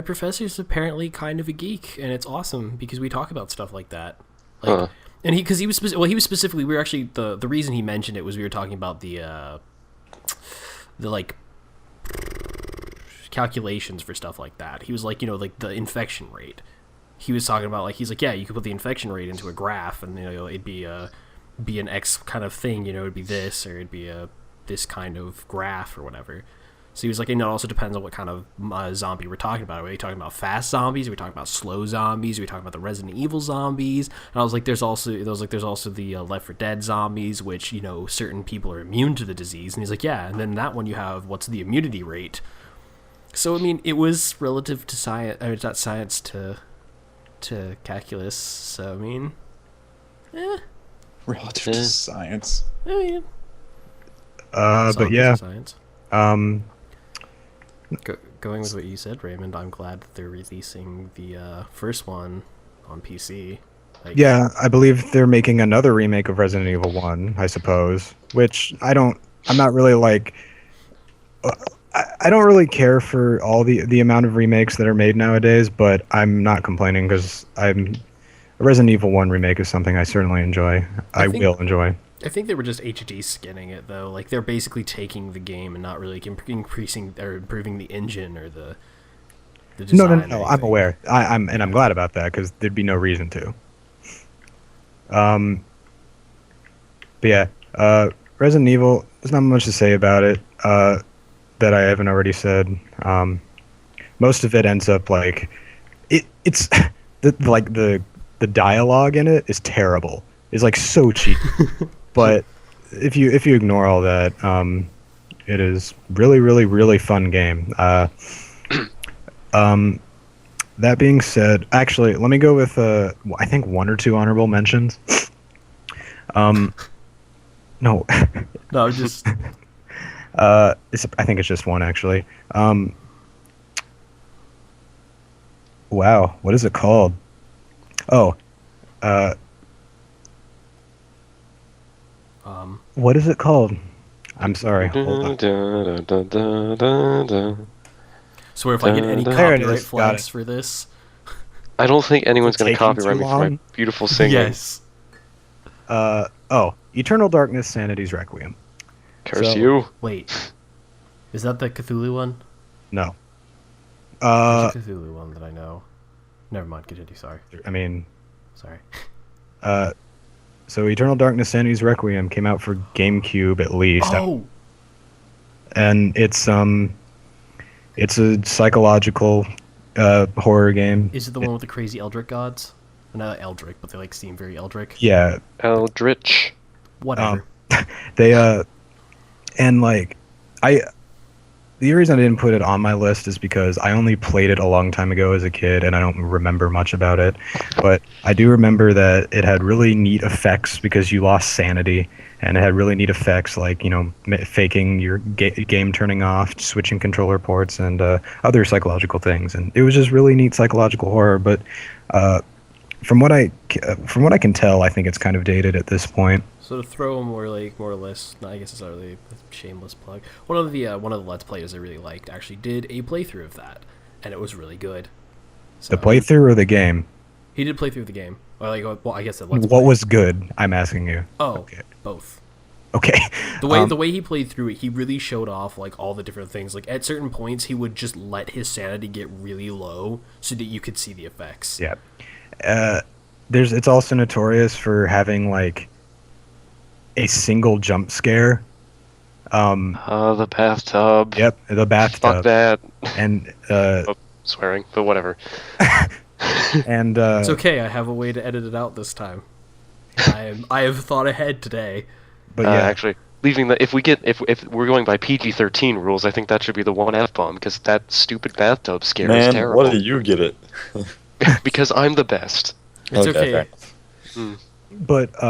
professor's apparently kind of a geek, and it's awesome because we talk about stuff like that. Like, Huh. and he was specifically we were actually the reason he mentioned it was we were talking about the like calculations for stuff like that. He was like, like the infection rate. He was talking about like he's like, yeah, you could put the infection rate into a graph, and it'd be an X kind of thing. It'd be this, or it'd be this kind of graph or whatever. So he was like, and it also depends on what kind of zombie we're talking about. Are we talking about fast zombies? Are we talking about slow zombies? Are we talking about the Resident Evil zombies? And I was like, there's also the Left 4 Dead zombies, which certain people are immune to the disease. And he's like, yeah. And then that one you have what's the immunity rate? So I mean, it was relative to science. I mean, it's not science to calculus. So I mean, Relative to science. I mean, But zombies yeah. are science. Going with what you said, Raymond, I'm glad that they're releasing the first one on PC. Like, Yeah, I believe they're making another remake of Resident Evil 1, I suppose, which I'm not really like, I don't really care for all the amount of remakes that are made nowadays, but I'm not complaining because a Resident Evil 1 remake is something I certainly enjoy. I will enjoy. I think they were just HD skinning it though. Like they're basically taking the game and not really increasing or improving the engine or the design. No, I'm aware. I'm glad about that because there'd be no reason to. But yeah, Resident Evil. There's not much to say about it that I haven't already said. Most of it ends up like it's the dialogue in it is terrible. It's like so cheap. But if you ignore all that, it is really, really, really fun game. That being said, actually, let me go with I think 1 or 2 honorable mentions. No, No, just I think it's just one actually. Wow, what is it called? Oh, what is it called? I'm sorry. Hold on. swear if I get any There it copyright is, got flags it. for this. I don't think anyone's going to taking copyright too me for my long? beautiful singing. Yes. Eternal Darkness, Sanity's Requiem. Curse So- you. Wait, is that the Cthulhu one? No. There's a Cthulhu one that I know. Never mind. Continue. Sorry. I mean, Sorry. so Eternal Darkness, Sanity's Requiem came out for GameCube at least. Oh, And it's a psychological horror game. is it the one with the crazy Eldritch gods? Not Eldritch, but they like seem very Eldritch. Yeah, Eldritch. Whatever. they and like the reason I didn't put it on my list is because I only played it a long time ago as a kid and I don't remember much about it. But I do remember that it had really neat effects because you lost sanity, and it had really neat effects like, faking your game turning off, switching controller ports, and other psychological things. And it was just really neat psychological horror. But from what I can tell, I think it's kind of dated at this point. So to throw more or less, I guess it's not really a shameless plug. One of the Let's Players I really liked actually did a playthrough of that, and it was really good. So, The playthrough or the game? He did play through the game. Or like, well, I guess the Let's What Play. was good? I'm asking you. Oh, Okay. both. Okay. The way he played through it, he really showed off like all the different things. Like at certain points, he would just let his sanity get really low so that you could see the effects. Yeah. It's also notorious for having like a single jump scare. The bathtub. Yep, the bathtub. Fuck that. And Swearing, but whatever. and It's okay. I have a way to edit it out this time. I have thought ahead today. but yeah, Actually, leaving the if we're going by PG-13 rules, I think that should be the one F-bomb because that stupid bathtub scare is Man, terrible. what do you get it? Because I'm the best. It's fair okay. enough. but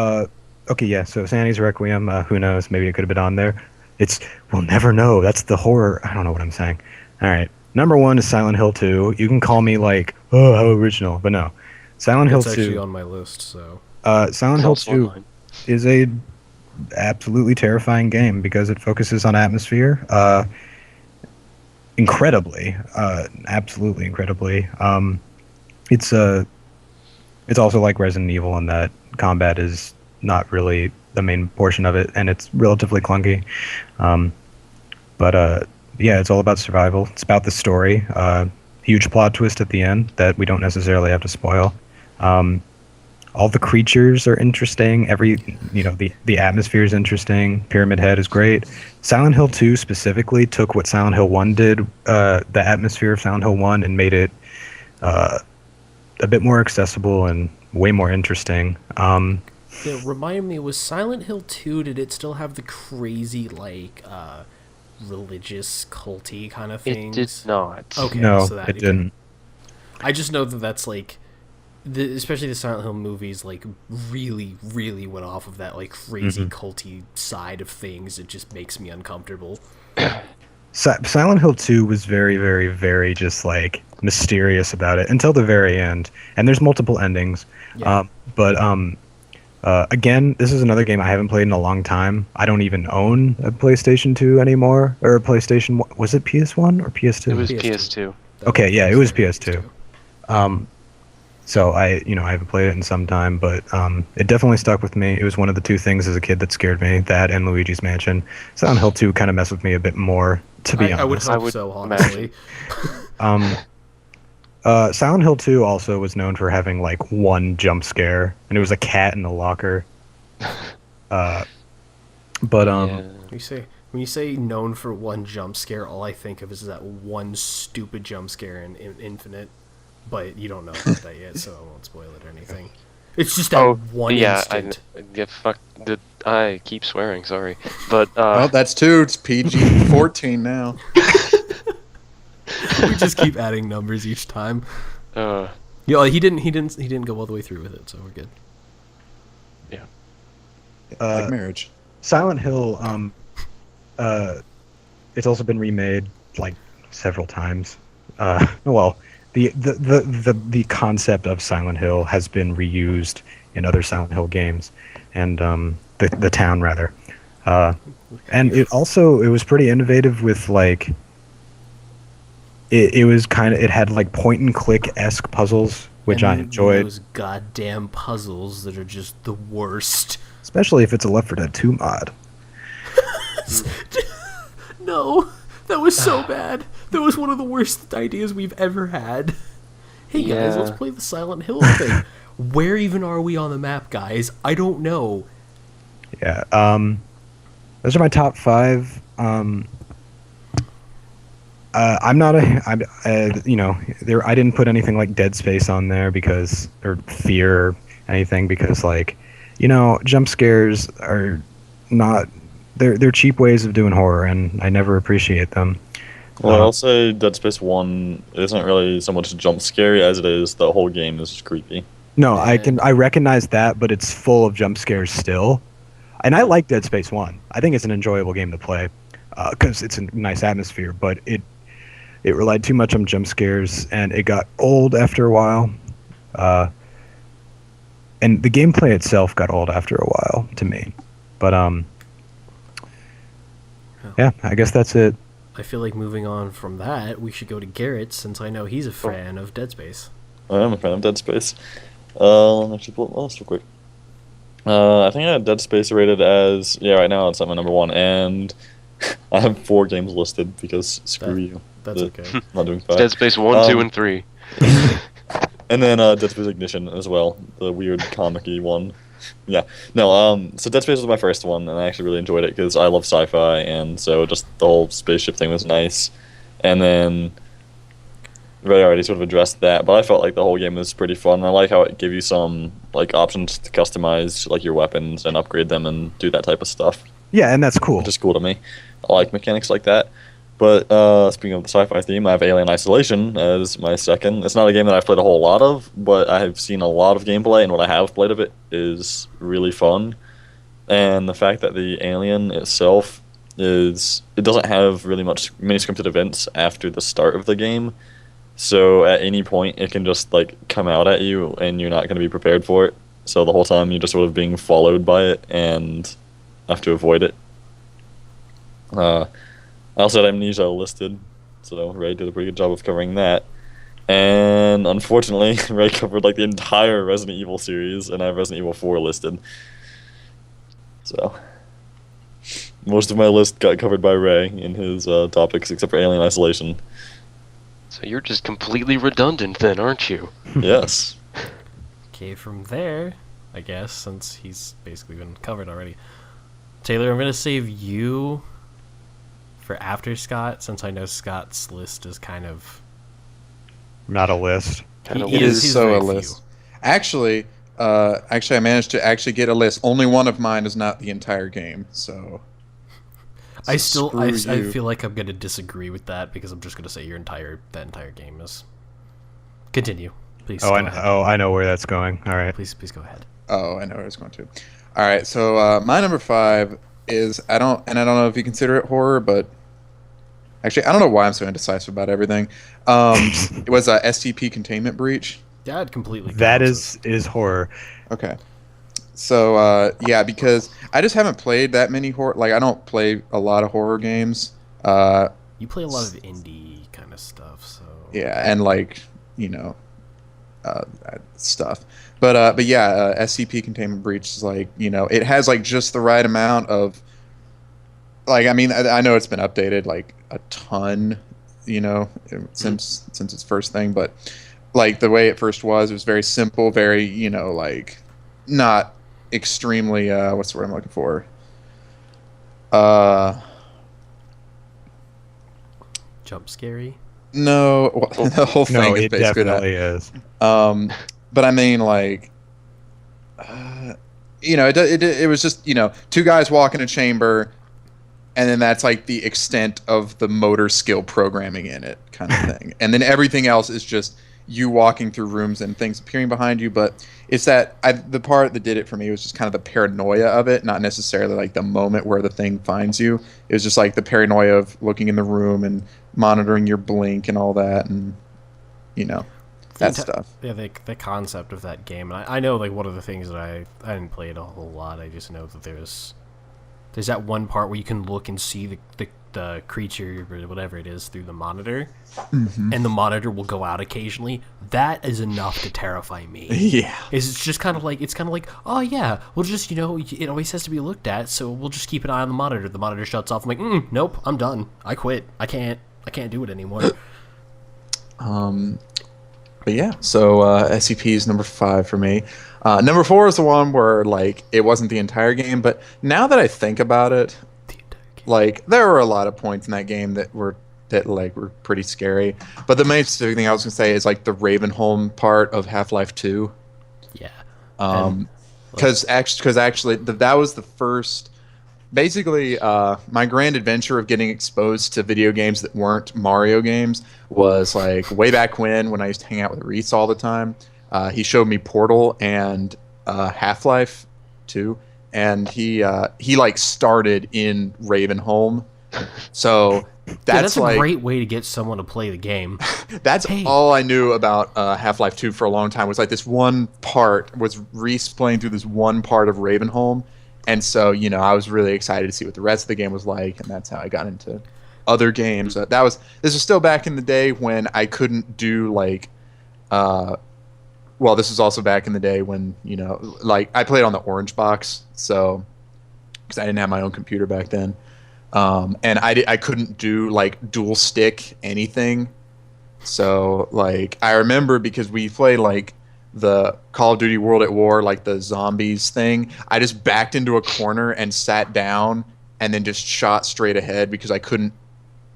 okay, yeah. So Sanity's Requiem. Who knows? Maybe it could have been on there. We'll never know. That's the horror. I don't know what I'm saying. All right. Number 1 is Silent Hill 2. You can call me like, oh, how original, but no. Silent Hill It's actually 2. on my list. So Silent Hill Also 2 mine. is a absolutely terrifying game because it focuses on atmosphere. Incredibly, absolutely incredibly. It's also like Resident Evil in that combat is not really the main portion of it, and it's relatively clunky. But yeah, it's all about survival. It's about the story. Huge plot twist at the end that we don't necessarily have to spoil. All the creatures are interesting. The atmosphere is interesting. Pyramid Head is great. Silent Hill 2 specifically took what Silent Hill 1 did, the atmosphere of Silent Hill 1, and made it a bit more accessible and way more interesting. yeah, remind me, was Silent Hill 2? Did it still have the crazy like religious culty kind of It things? did not. Okay, No, so that it didn't. I just know that that's like, especially the Silent Hill movies, like really, really went off of that like crazy culty side of things. It just makes me uncomfortable. Silent Hill 2 was very, very, very just like mysterious about it until the very end. And there's multiple endings. Yeah. Again, this is another game I haven't played in a long time. I don't even own a PlayStation 2 anymore, or a PlayStation. Was it PS1 or PS2? It was PS2. PS2. Okay, yeah, it was PS2. So I haven't played it in some time, but it definitely stuck with me. It was one of the 2 things as a kid that scared me, that and Luigi's Mansion. Silent Hill 2 kind of messed with me a bit more, to be I would honest. hope I would so, honestly. Silent Hill 2 also was known for having like one jump scare, and it was a cat in a locker. Yeah. When you say known for one jump scare, all I think of is that one stupid jump scare in Infinite. But you don't know about that yet, so I won't spoil it or anything. It's just that one instant. I keep swearing. Sorry, but Oh, that's 2. It's PG-14 now. We just keep adding numbers each time. uh, Yeah, he didn't go all the way through with it, so we're good. yeah. Like marriage. Silent Hill, it's also been remade like several times. Well, the concept of Silent Hill has been reused in other Silent Hill games, and the town rather, and it was pretty innovative with like. It had like point and click esque puzzles, which I And enjoyed, Those goddamn puzzles that are just the worst. especially if it's a Left 4 Dead 2 mod. No, that was so bad. That was one of the worst ideas we've ever had. Hey guys, Yeah. let's play the Silent Hill thing. Where even are we on the map, guys? I don't know. Yeah. Those are my top 5. I'm not there. I didn't put anything like Dead Space on there or Fear or anything because jump scares are not. They're cheap ways of doing horror, and I never appreciate them. Well, I'll say Dead Space 1 isn't really so much jump scary as it is the whole game is creepy. No, I recognize that, but it's full of jump scares still. And I like Dead Space 1. I think it's an enjoyable game to play because it's a nice atmosphere, but it relied too much on jump scares, and it got old after a while. And the gameplay itself got old after a while to me. But yeah, I guess that's it. I feel like moving on from that, we should go to Garrett since I know he's a fan of Dead Space. I am a fan of Dead Space. Let me actually pull up my list real quick. I think I had Dead Space rated as right now it's at my number one, and I have 4 games listed because screw That- you. That's The- okay. I'm not doing It's 5. Dead Space 1, 2, Um, and 3. And then Dead Space Ignition as well, the weird comic-y one. Yeah, no. So Dead Space was my first one, and I actually really enjoyed it because I love sci-fi, and so just the whole spaceship thing was nice. And then Ray already sort of addressed that, but I felt like the whole game was pretty fun. I like how it gave you some like options to customize like your weapons and upgrade them and do that type of stuff, Yeah, and that's cool. which is cool to me. I like mechanics like that. But speaking of the sci-fi theme, I have Alien Isolation as my second. It's not a game that I've played a whole lot of, but I have seen a lot of gameplay, and what I have played of it is really fun. And the fact that the alien itself it doesn't have really much many scripted events after the start of the game. So at any point, it can just like come out at you, and you're not going to be prepared for it. So the whole time, you're just sort of being followed by it, and have to avoid it. I also had Amnesia listed, so Ray did a pretty good job of covering that. And unfortunately, Ray covered like the entire Resident Evil series, and I have Resident Evil 4 listed. So most of my list got covered by Ray in his topics, except for Alien Isolation. So you're just completely redundant then, aren't you? Yes. Okay, from there, I guess, since he's basically been covered already. Taylor, I'm going to save you for after Scott, since I know Scott's list is kind of... Not a list. Kinda He It weird. is he's so very a few. list. Actually, I managed to actually get a list. Only one of mine is not the entire game, so. I screw I you. feel like I'm going to disagree with that, because I'm just going to say that entire game is... Continue. Please Oh, go I ahead. I know where that's going. All right. Please go ahead. Oh, I know where I was going to. All right, so my number 5 is I don't know if you consider it horror, but actually I don't know why I'm so indecisive about everything. It was a SCP Containment Breach. Yeah, it completely That counts is horror. Okay. So yeah, because I just haven't played that many horror. Like I don't play a lot of horror games. as- You play a lot of indie kind of stuff, so... Yeah, and like stuff. But yeah, SCP Containment Breach is like it has like just the right amount of like I mean I know it's been updated like a ton, since its first thing, but like the way it first was, it was very simple, very like not extremely what's the word I'm looking for? Jump scary? No, well, the whole thing No, is it basically that. definitely is. But I mean, like, it was just, two guys walk in a chamber, and then that's like the extent of the motor skill programming in it, kind of thing. And then everything else is just you walking through rooms and things appearing behind you. But it's the part that did it for me was just kind of the paranoia of it, not necessarily like the moment where the thing finds you. It was just like the paranoia of looking in the room and monitoring your blink and all that, and that stuff. Yeah, the concept of that game. And I know, like, one of the things that I didn't play it a whole lot. I just know that there's that one part where you can look and see the creature or whatever it is through the monitor, and the monitor will go out occasionally. That is enough to terrify me. Yeah. It's just kind of like, oh yeah, we'll just, it always has to be looked at, so we'll just keep an eye on the monitor. The monitor shuts off. I'm like, nope, I'm done. I quit. I can't do it anymore. But yeah, so SCP is number 5 for me. Number 4 is the one where like it wasn't the entire game, but now that I think about it, The entire game. like there were a lot of points in that game that were pretty scary. But the main specific thing I was gonna say is like the Ravenholm part of Half-Life 2. Yeah. Because actually that was the first. Basically, my grand adventure of getting exposed to video games that weren't Mario games was like way back when I used to hang out with Reese all the time. He showed me Portal and Half-Life 2, and he like started in Ravenholm. So that's a like great way to get someone to play the game. that's Hey. all I knew about Half-Life 2 for a long time was like this one part was Reese playing through this one part of Ravenholm. And so, I was really excited to see what the rest of the game was like, and that's how I got into other games. This was still back in the day when I couldn't do like well, this was also back in the day when, like I played on the orange box, so because I didn't have my own computer back then. And I couldn't do like dual stick anything. So like I remember because we played like the Call of Duty World at War, like the zombies thing. I just backed into a corner and sat down and then just shot straight ahead because I couldn't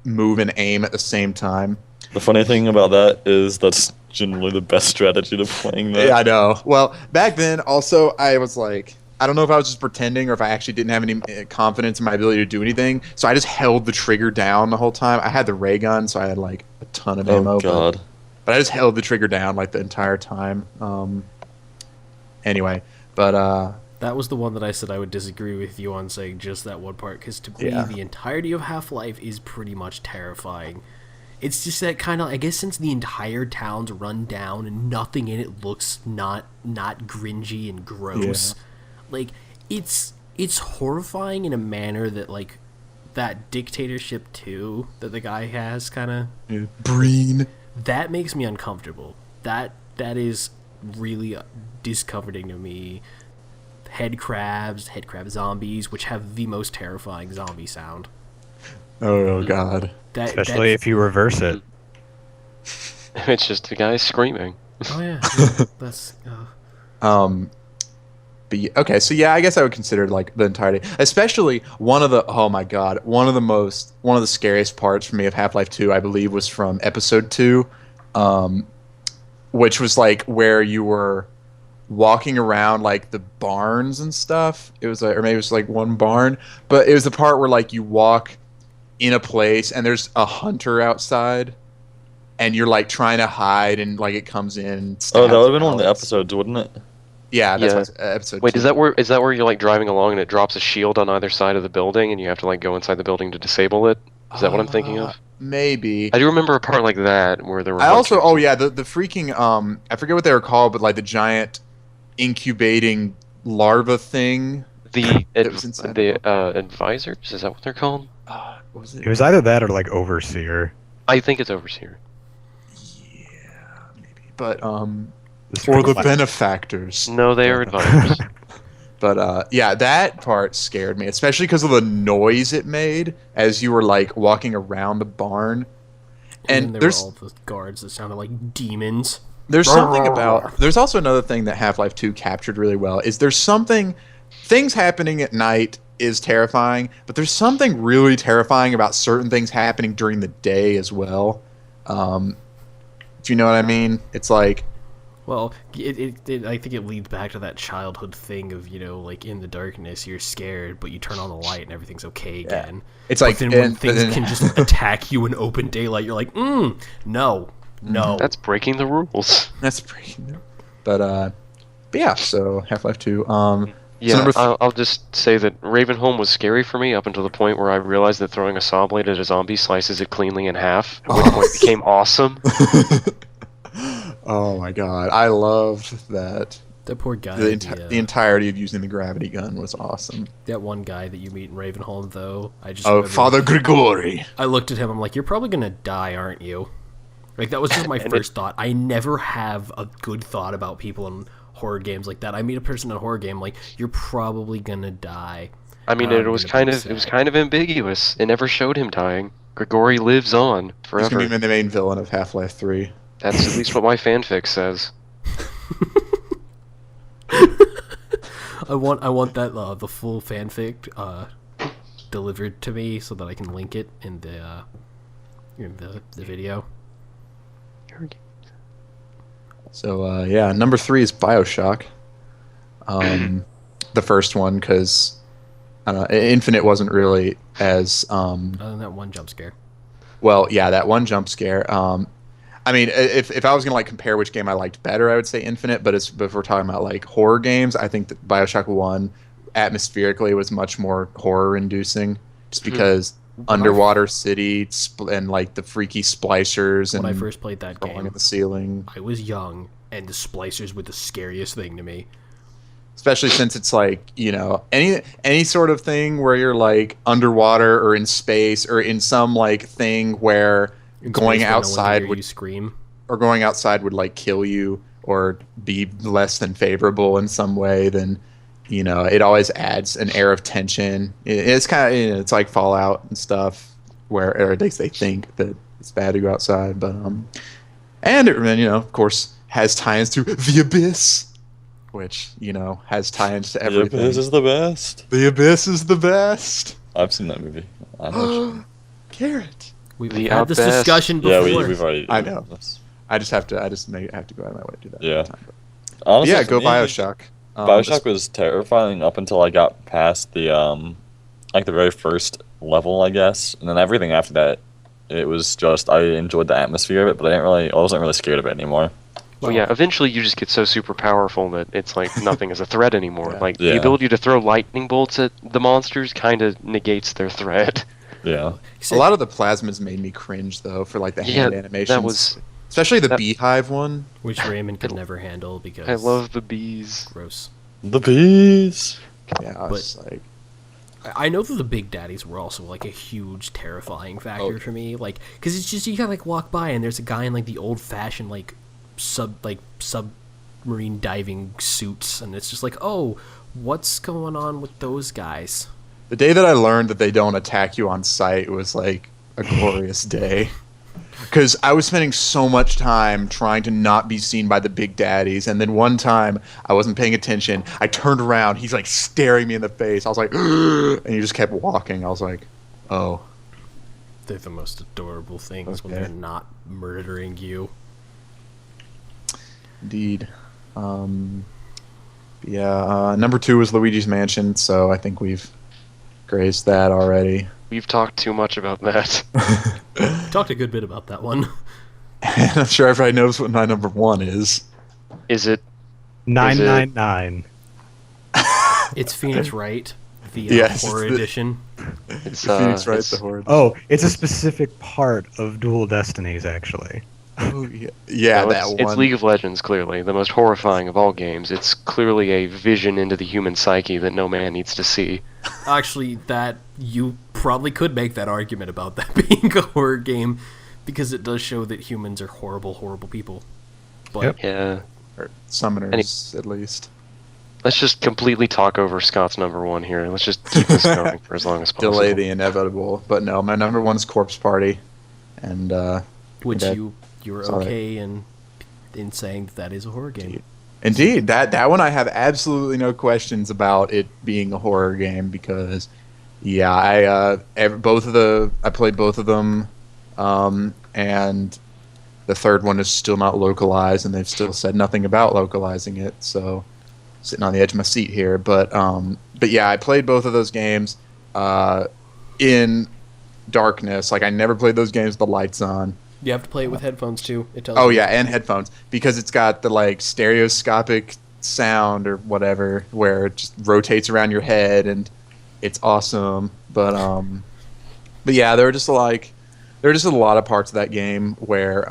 move and aim at the same time. The funny thing about that is that's generally the best strategy to playing that. Yeah, I know. Well, back then also I was like, I don't know if I was just pretending or if I actually didn't have any confidence in my ability to do anything. So I just held the trigger down the whole time. I had the ray gun, so I had like a ton of ammo. Oh god. But I just held the trigger down like the entire time. Anyway, but That was the one that I said I would disagree with you on saying just that one part, because to me, Yeah. the entirety of Half-Life is pretty much terrifying. It's just that kind of, I guess, since the entire town's run down and nothing in it looks not gringy and gross, like it's horrifying in a manner that like that Dictatorship 2 that the guy has kind of Breen. that makes me uncomfortable. That is really discomforting to me. Head crab zombies, which have the most terrifying zombie sound. Oh god. Especially if you reverse it. It's just a guy screaming. Oh yeah, that's. Okay, so yeah, I guess I would consider like the entirety, especially one of the scariest parts for me of Half-Life 2, I believe, was from episode 2, which was like where you were walking around like the barns and stuff. It was like, or maybe it was like one barn, but it was the part where like you walk in a place and there's a hunter outside and you're like trying to hide and like it comes in and Oh, that would have been one of the Alex. episodes, wouldn't it? Yeah, that's Yeah. what episode Wait, 2. is that where you're like driving along and it drops a shield on either side of the building and you have to like go inside the building to disable it? Is that what I'm thinking of? Maybe. I do remember a part like that where there were. I also, hunters. oh yeah, the freaking I forget what they were called, but like the giant incubating larva thing. the It was inside the advisors. Is that what they're called? What was It was either that or like Overseer. I think it's Overseer. But This or the freaking- benefactors. No, they are advisors. But yeah, that part scared me, especially because of the noise it made as you were like walking around the barn. And And there there's were all the guards that sounded like demons. there's something about there's also another thing that Half-Life 2 captured really well is there's something things happening at night is terrifying, but there's something really terrifying about certain things happening during the day as well. Do you know what I mean? It's like Well, I think it leads back to that childhood thing of, like in the darkness you're scared, but you turn on the light and everything's okay again. it's But like then when and- things and- can just attack you in open daylight, you're like, no. That's breaking the rules. That's pretty. But yeah. So Half-Life 2. Yeah, number I'll just say that Ravenholm was scary for me up until the point where I realized that throwing a saw blade at a zombie slices it cleanly in half, at which point it became awesome. Oh my god, I loved that. That poor guy. The entirety of using the gravity gun was awesome. that one guy that you meet in Ravenholm, though, I just Oh, remember- Father Grigori. I looked at him, I'm like, you're probably gonna die, aren't you? Like, that was just my first thought. I never have a good thought about people in horror games like that. I meet a person in a horror game, like, you're probably gonna die. I mean, I'm it was gonna be kind sad. of ambiguous. It never showed him dying. Grigori lives on He's forever. gonna be the main villain of Half-Life 3. That's at least what my fanfic says. I want that the full fanfic delivered to me so that I can link it in the video. So yeah, number 3 is BioShock. The first one, because Infinite wasn't really as Other than that one jump scare. well. Yeah, that one jump scare. I mean, if I was gonna like compare which game I liked better, I would say Infinite. But if we're talking about like horror games, I think that BioShock 1 atmospherically was much more horror inducing, just because underwater city and like the freaky splicers and When I first played that crawling game, at the ceiling. I was young, and the splicers were the scariest thing to me. Especially since it's like, any sort of thing where you're like underwater or in space or in some like thing where In going space where no one can outside hear would you scream. or going outside would like kill you or be less than favorable in some way, then it always adds an air of tension. It's kind of it's like Fallout and stuff, where or at least they think that it's bad to go outside, but and it of course has tie-ins to The Abyss, which has tie-ins to The everything. Abyss is the best. The Abyss is the best. I've seen that movie. I know. Carrot. We've The had this Outback. discussion before. Yeah, we've already. I know. This. I just have to go out of my way to do that. Yeah. sometime. Honestly, Yeah, for go me, Bioshock. Bioshock was terrifying up until I got past the like the very first level, I guess, and then everything after that, it was just I enjoyed the atmosphere of it, but I wasn't really scared of it anymore. Well, yeah, eventually you just get so super powerful that it's like nothing is a threat anymore. Yeah. Like, Yeah. the ability to throw lightning bolts at the monsters kind of negates their threat. Yeah. A lot of the plasmids made me cringe though for like the hand Yeah, animations. that was... Especially the that- beehive one. Which Raymond could never handle because I love the bees. gross. The bees. Yeah, I was like, I know that the Big Daddies were also like a huge terrifying factor for me, like because it's just you gotta like walk by and there's a guy in like the old fashioned like submarine diving suits, and it's just like, oh, what's going on with those guys? the day that I learned that they don't attack you on sight was like a glorious day. Because I was spending so much time trying to not be seen by the Big Daddies, and then one time I wasn't paying attention. I turned around, he's like staring me in the face. I was like, and he just kept walking. I was like, oh. They're the most adorable things when Okay. they're not murdering you. Indeed. Number 2 was Luigi's Mansion, so I think we've grazed that already. We've talked too much about that. Talked a good bit about that one. And I'm sure everybody knows what my number 1 is. Is it... 999. It's Phoenix Wright, the Yes, horror the- edition. It's, Phoenix Wright, it's- the Horde. Oh, it's a specific part of Dual Destinies, actually. Oh, yeah. Yeah, no, that it's, one. it's League of Legends, clearly. The most horrifying of all games. It's clearly a vision into the human psyche that no man needs to see. Actually, that you probably could make that argument about that being a horror game, because it does show that humans are horrible, horrible people. But Yep. Yeah. Or summoners, at least. Let's just completely talk over Scott's number 1 here. Let's just keep this going for as long as possible. Delay the inevitable. But no, my number 1 is Corpse Party. And, which that- you were sorry. okay in saying that is a horror game. Indeed, that one I have absolutely no questions about it being a horror game because, yeah, I played both of them, and the third one is still not localized, and they've still said nothing about localizing it. So, sitting on the edge of my seat here, but yeah, I played both of those games in darkness. Like I never played those games with the lights on. You have to play it with headphones too. It tells Oh you. yeah, and headphones because it's got the like stereoscopic sound or whatever where it just rotates around your head and it's awesome. But yeah, there were just a lot of parts of that game where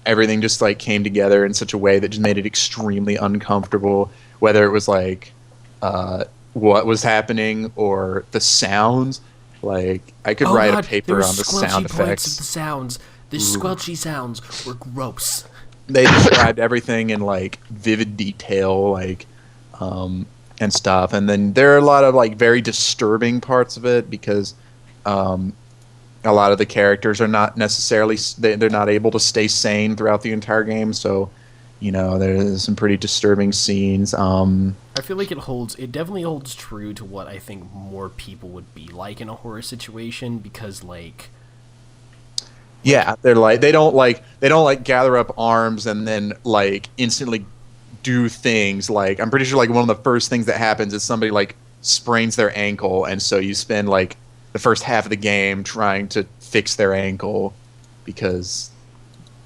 everything just like came together in such a way that just made it extremely uncomfortable. Whether it was like what was happening or the sounds. Like I could write a paper on the sound effects. Of the sounds. The squelchy sounds were gross. They described everything in like vivid detail, like and stuff. And then there are a lot of like very disturbing parts of it because a lot of the characters are not necessarily they're not able to stay sane throughout the entire game. So there's some pretty disturbing scenes. I feel like it definitely holds true to what I think more people would be like in a horror situation because like. Yeah, they don't gather up arms and then like instantly do things. Like I'm pretty sure like one of the first things that happens is somebody like sprains their ankle, and so you spend like the first half of the game trying to fix their ankle because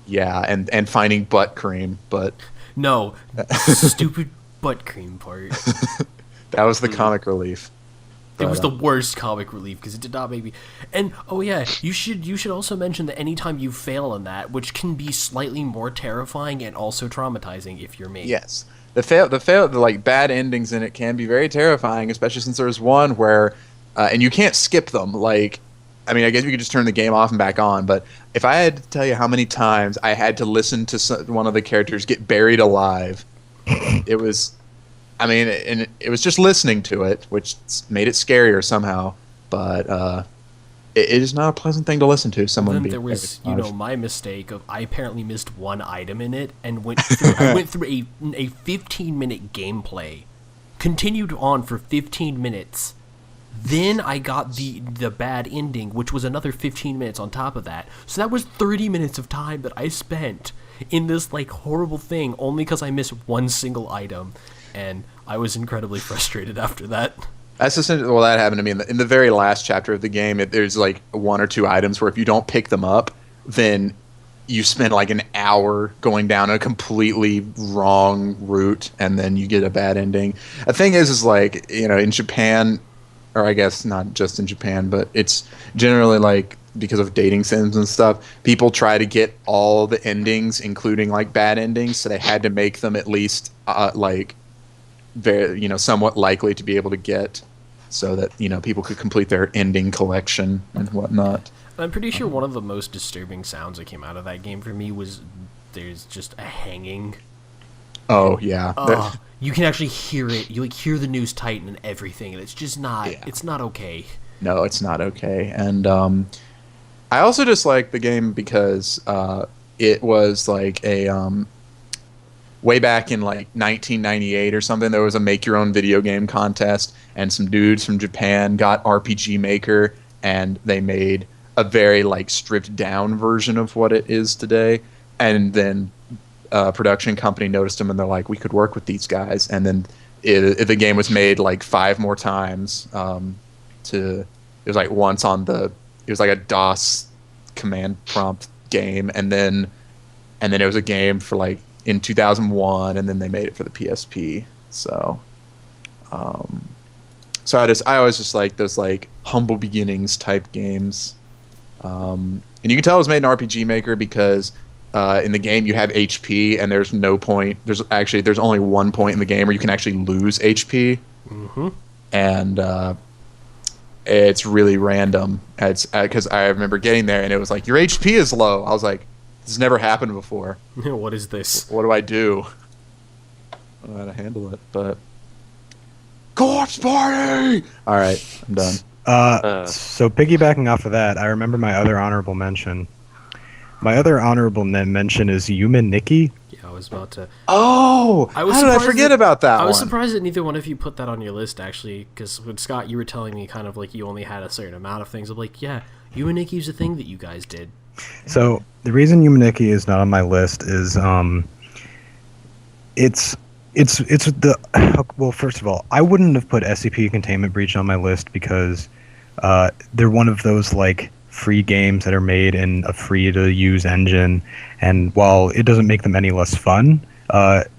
and finding butt cream, but No, stupid butt cream part. that was the comic relief. It was the worst comic relief because it did not make me. And oh yeah, you should also mention that anytime you fail in that, which can be slightly more terrifying and also traumatizing if you're me. Yes, the like bad endings in it can be very terrifying, especially since there's one where, and you can't skip them. Like I mean, I guess we could just turn the game off and back on. But if I had to tell you how many times I had to listen to one of the characters get buried alive, it was. I mean, and it was just listening to it, which made it scarier somehow. But it is not a pleasant thing to listen to. Someone Then being there was, buried alive. my mistake of I apparently missed one item in it and I went through a 15-minute gameplay, continued on for 15 minutes. Then I got the bad ending, which was another 15 minutes on top of that. So that was 30 minutes of time that I spent in this like horrible thing only because I missed one single item, and I was incredibly frustrated after that. That's essentially, well, that happened to me in the very last chapter of the game. There's like one or two items where if you don't pick them up, then you spend like an hour going down a completely wrong route, and then you get a bad ending. The thing is like, in Japan, or I guess not just in Japan, but it's generally like because of dating sims and stuff, people try to get all the endings, including like bad endings, so they had to make them at least like very, somewhat likely to be able to get, so that people could complete their ending collection and whatnot. I'm pretty sure one of the most disturbing sounds that came out of that game for me was there's just a hanging. Oh yeah. You can actually hear it. You like hear the noose tighten and everything, and it's just not. Yeah. It's not okay. No, it's not okay. And I also just like the game because it was like a way back in like 1998 or something. There was a make your own video game contest, and some dudes from Japan got RPG Maker, and they made a very like stripped down version of what it is today. And then production company noticed them, and they're like, we could work with these guys. And then the game was made like 5 more times. It was like once it was like a DOS command prompt game, and then it was a game for like in 2001, and then they made it for the PSP. So I always just like those like humble beginnings type games. And you can tell it was made in RPG Maker because in the game you have HP, and there's no point. There's only one point in the game where you can actually lose HP. Mm-hmm. And it's really random. It's because I remember getting there and it was like, your HP is low. I was like, this has never happened before. What is this? What do I do? I don't know how to handle it, but corpse party. All right, I'm done. So piggybacking off of that, I remember my other honorable mention. My other honorable mention is Yuma Nikki. Yeah, I was about to. Oh, how did I surprised forget about that I was one? surprised that neither one of you put that on your list, actually, because when Scott, you were telling me kind of like you only had a certain amount of things. I'm like, yeah, Yuma Nikki's a thing that you guys did. So the reason Yuma Nikki is not on my list is it's the well, first of all, I wouldn't have put SCP Containment Breach on my list because they're one of those like free games that are made in a free to use engine, and while it doesn't make them any less fun, it's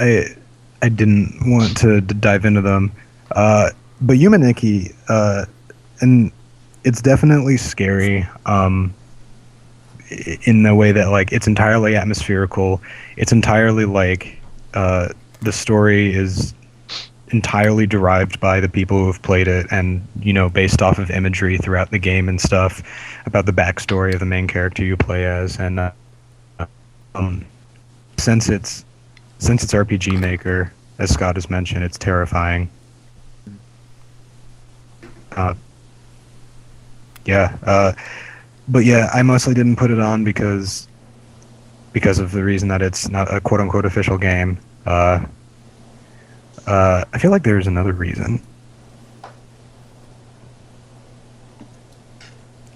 I didn't want to dive into them, but Yuma Nikki, and it's definitely scary. In the way that like it's entirely atmospherical, it's entirely like the story is entirely derived by the people who have played it, and based off of imagery throughout the game and stuff about the backstory of the main character you play as. And since it's RPG Maker, as Scott has mentioned, it's terrifying. But yeah, I mostly didn't put it on because of the reason that it's not a quote-unquote official game. I feel like there's another reason.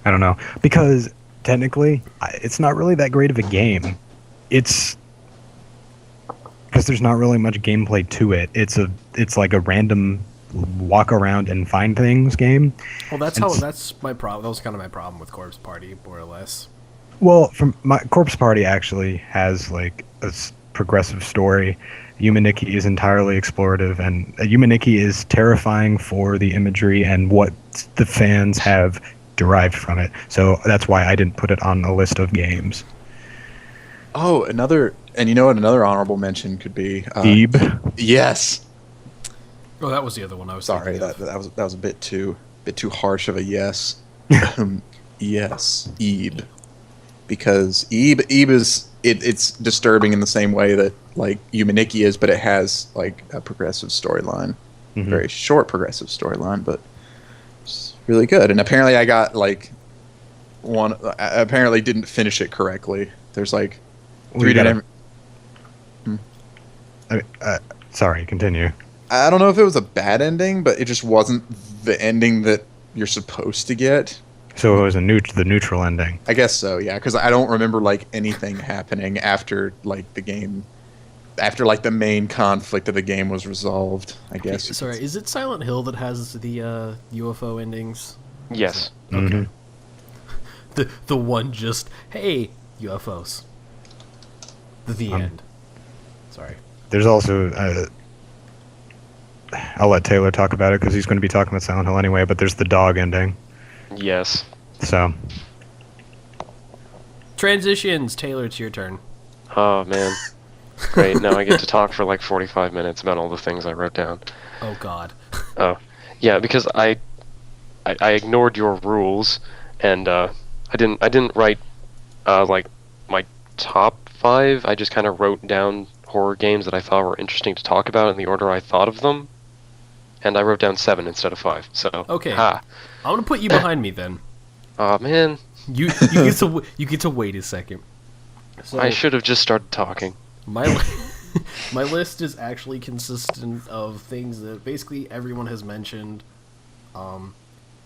I don't know. Because technically, it's not really that great of a game. It's because there's not really much gameplay to it. It's like a random walk around and find things game. Well, that's my problem. That was kind of my problem with Corpse Party, more or less. Well, from my Corpse Party actually has like a progressive story. Yuma Nikki is entirely explorative, and Yuma Nikki is terrifying for the imagery and what the fans have derived from it. So that's why I didn't put it on a list of games. Oh, another honorable mention could be Deeb. Yes. Oh, that was the other one I was Sorry, thinking of. that was a bit too harsh of a yes. Yes, Ebe, because Ebe is it's disturbing in the same way that like Humaniki is, but it has like a progressive storyline, very short progressive storyline, but it's really good. And apparently, I got like one. I apparently didn't finish it correctly. There's like three different. Sorry, continue. I don't know if it was a bad ending, but it just wasn't the ending that you're supposed to get. So it was the neutral ending. I guess so, yeah, because I don't remember like anything happening after like the game, after like the main conflict of the game was resolved. I guess. Sorry, is it Silent Hill that has the UFO endings? Yes. Okay. The one just, hey, UFOs. The end. Sorry. There's also I'll let Taylor talk about it because he's going to be talking about Silent Hill anyway. But there's the dog ending. Yes. So Transitions. Taylor, it's your turn. Oh man. Great. Now I get to talk for like 45 minutes about all the things I wrote down. Oh God. Oh, yeah, because I ignored your rules, and I didn't write like my top 5. I just kind of wrote down horror games that I thought were interesting to talk about in the order I thought of them, and I wrote down 7 instead of 5. So Okay. ha. I'm gonna put you behind me then. Oh man, You get to wait a second. So I should have just started talking. my my list is actually consistent of things that basically everyone has mentioned. I'm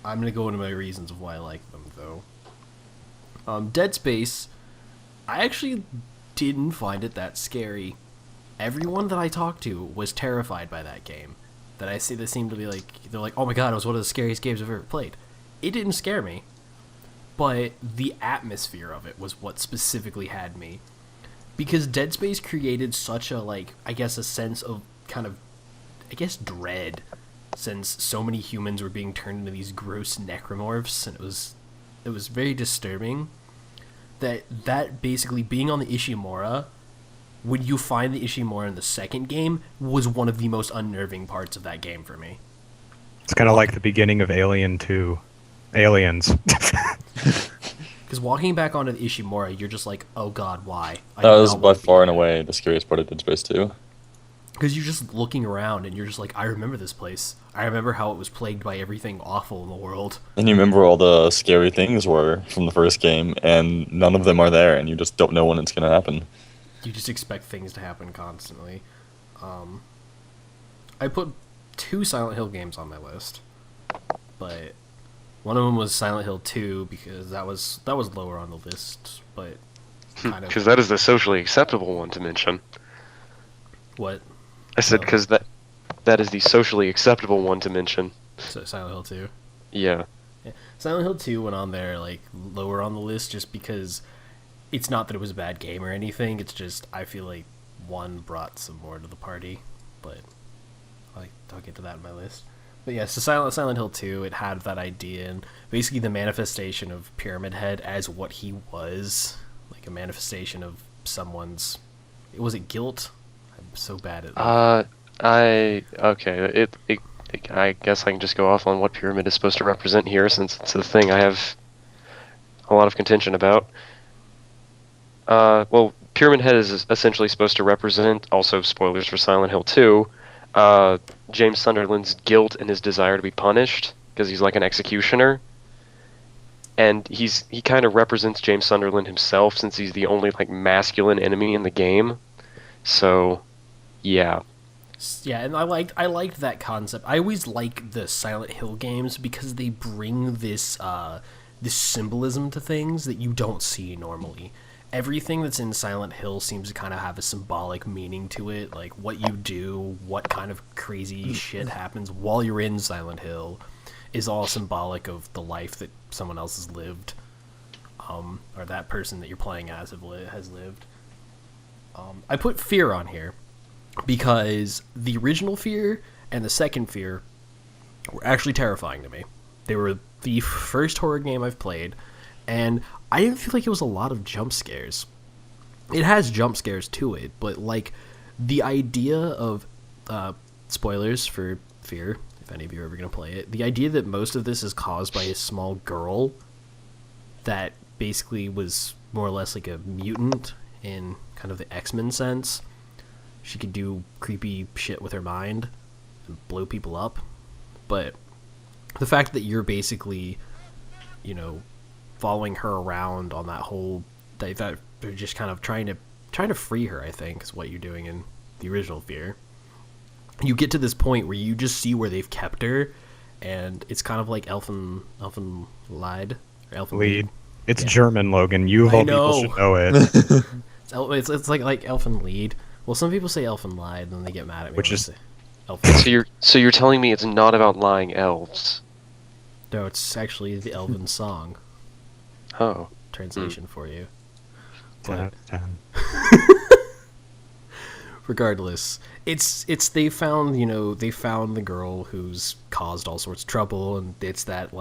gonna go into my reasons of why I like them though. Dead Space, I actually didn't find it that scary. Everyone that I talked to was terrified by that game. That I see, they seem to be like, they're like, oh my god, it was one of the scariest games I've ever played. It didn't scare me, but the atmosphere of it was what specifically had me. Because Dead Space created such a, like, I guess a sense of kind of, I guess, dread, since so many humans were being turned into these gross necromorphs, and it was very disturbing. That basically being on the Ishimura, when you find the Ishimura in the second game, was one of the most unnerving parts of that game for me. it's kind of like the beginning of Alien 2. Aliens. Because walking back onto the Ishimura, you're just like, oh god, why? That was by far and away the scariest part of Dead Space 2. Because you're just looking around and you're just like, I remember this place. I remember how it was plagued by everything awful in the world. And you remember all the scary things were from the first game, and none of them are there, and you just don't know when it's going to happen. You just expect things to happen constantly. I put 2 Silent Hill games on my list, but one of them was Silent Hill 2 because that was lower on the list, but kind of Because that is the socially acceptable one to mention. what. I said Oh. because that is the socially acceptable one to mention. So Silent Hill 2. Yeah. Yeah. Silent Hill 2 went on there like lower on the list just because it's not that it was a bad game or anything. It's just I feel like 1 brought some more to the party, but I'll get to that in my list. But yeah, so Silent Hill 2, it had that idea and basically the manifestation of Pyramid Head as what he was, like a manifestation of someone's. Was it guilt? I'm so bad at that. Okay. I guess I can just go off on what Pyramid is supposed to represent here, since it's the thing I have a lot of contention about. Well, Pyramid Head is essentially supposed to represent, also spoilers for Silent Hill 2, James Sunderland's guilt and his desire to be punished, because he's like an executioner. And he kind of represents James Sunderland himself, since he's the only like masculine enemy in the game. So, yeah. Yeah, and I liked that concept. I always like the Silent Hill games because they bring this symbolism to things that you don't see normally. Everything that's in Silent Hill seems to kind of have a symbolic meaning to it, like what you do, what kind of crazy shit happens while you're in Silent Hill is all symbolic of the life that someone else has lived, or that person that you're playing as has lived. I put Fear on here because the original Fear and the second Fear were actually terrifying to me. They were the first horror game I've played, and I didn't feel like it was a lot of jump scares. It has jump scares to it, but like the idea of spoilers for Fear, if any of you are ever going to play it. The idea that most of this is caused by a small girl that basically was more or less like a mutant in kind of the X-Men sense. She could do creepy shit with her mind and blow people up. But the fact that you're basically, following her around on that whole... That they're just kind of trying to free her, I think, is what you're doing in the original Fear. You get to this point where you just see where they've kept her, and it's kind of like Elfen Lied or Elfen Lead. It's Yeah. German, Logan. You of I all people know. should know it. It's like Elfen Lied. Well, some people say Elfen Lied, and then they get mad at me. Which when I is- say Elfen. So you're telling me it's not about lying elves? No, it's actually the Elven song Oh. translation for you. 10 out of 10. Regardless, it's they found the girl who's caused all sorts of trouble, and it's that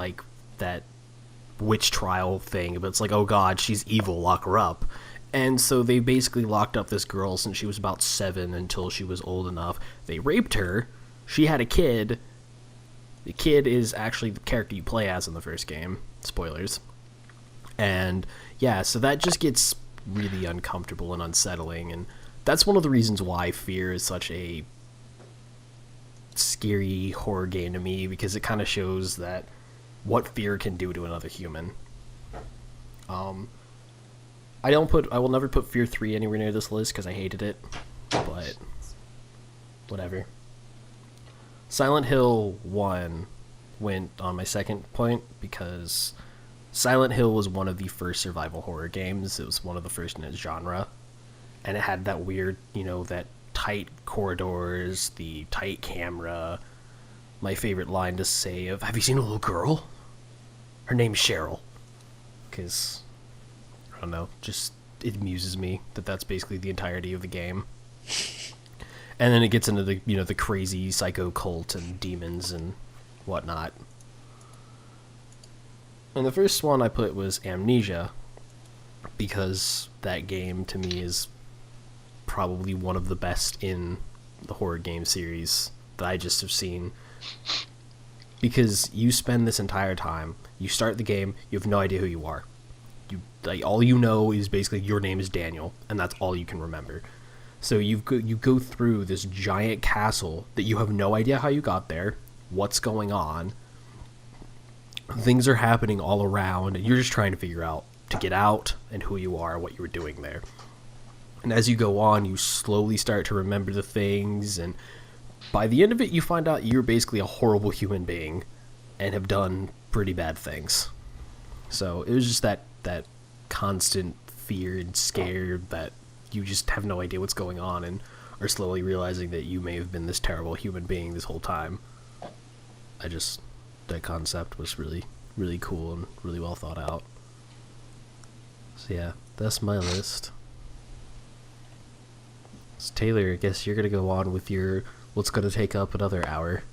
witch trial thing. But it's like, oh god, she's evil, lock her up. And so they basically locked up this girl since she was about 7 until she was old enough. They raped her. She had a kid. The kid is actually the character you play as in the first game. Spoilers. And yeah, so that just gets really uncomfortable and unsettling, and that's one of the reasons why Fear is such a scary horror game to me, because it kind of shows that what fear can do to another human. I will never put Fear 3 anywhere near this list because I hated it, but whatever. Silent Hill 1 went on my second point because Silent Hill was one of the first survival horror games. It was one of the first in its genre. And it had that weird, that tight corridors, the tight camera. My favorite line to say of, have you seen a little girl? Her name's Cheryl. Because, I don't know, just it amuses me that that's basically the entirety of the game. And then it gets into the, the crazy psycho cult and demons and whatnot. And the first one I put was Amnesia, because that game to me is probably one of the best in the horror game series that I just have seen. Because you spend this entire time, you start the game, you have no idea who you are. All you know is basically your name is Daniel, and that's all you can remember. So you go through this giant castle that you have no idea how you got there, what's going on. Things are happening all around, and you're just trying to figure out to get out and who you are, what you were doing there. And as you go on, you slowly start to remember the things, and by the end of it, you find out you're basically a horrible human being and have done pretty bad things. So it was just that constant fear and scare that you just have no idea what's going on and are slowly realizing that you may have been this terrible human being this whole time. That concept was really, really cool and really well thought out. So yeah, that's my list. So Taylor, I guess you're gonna go on with your what's gonna take up another hour.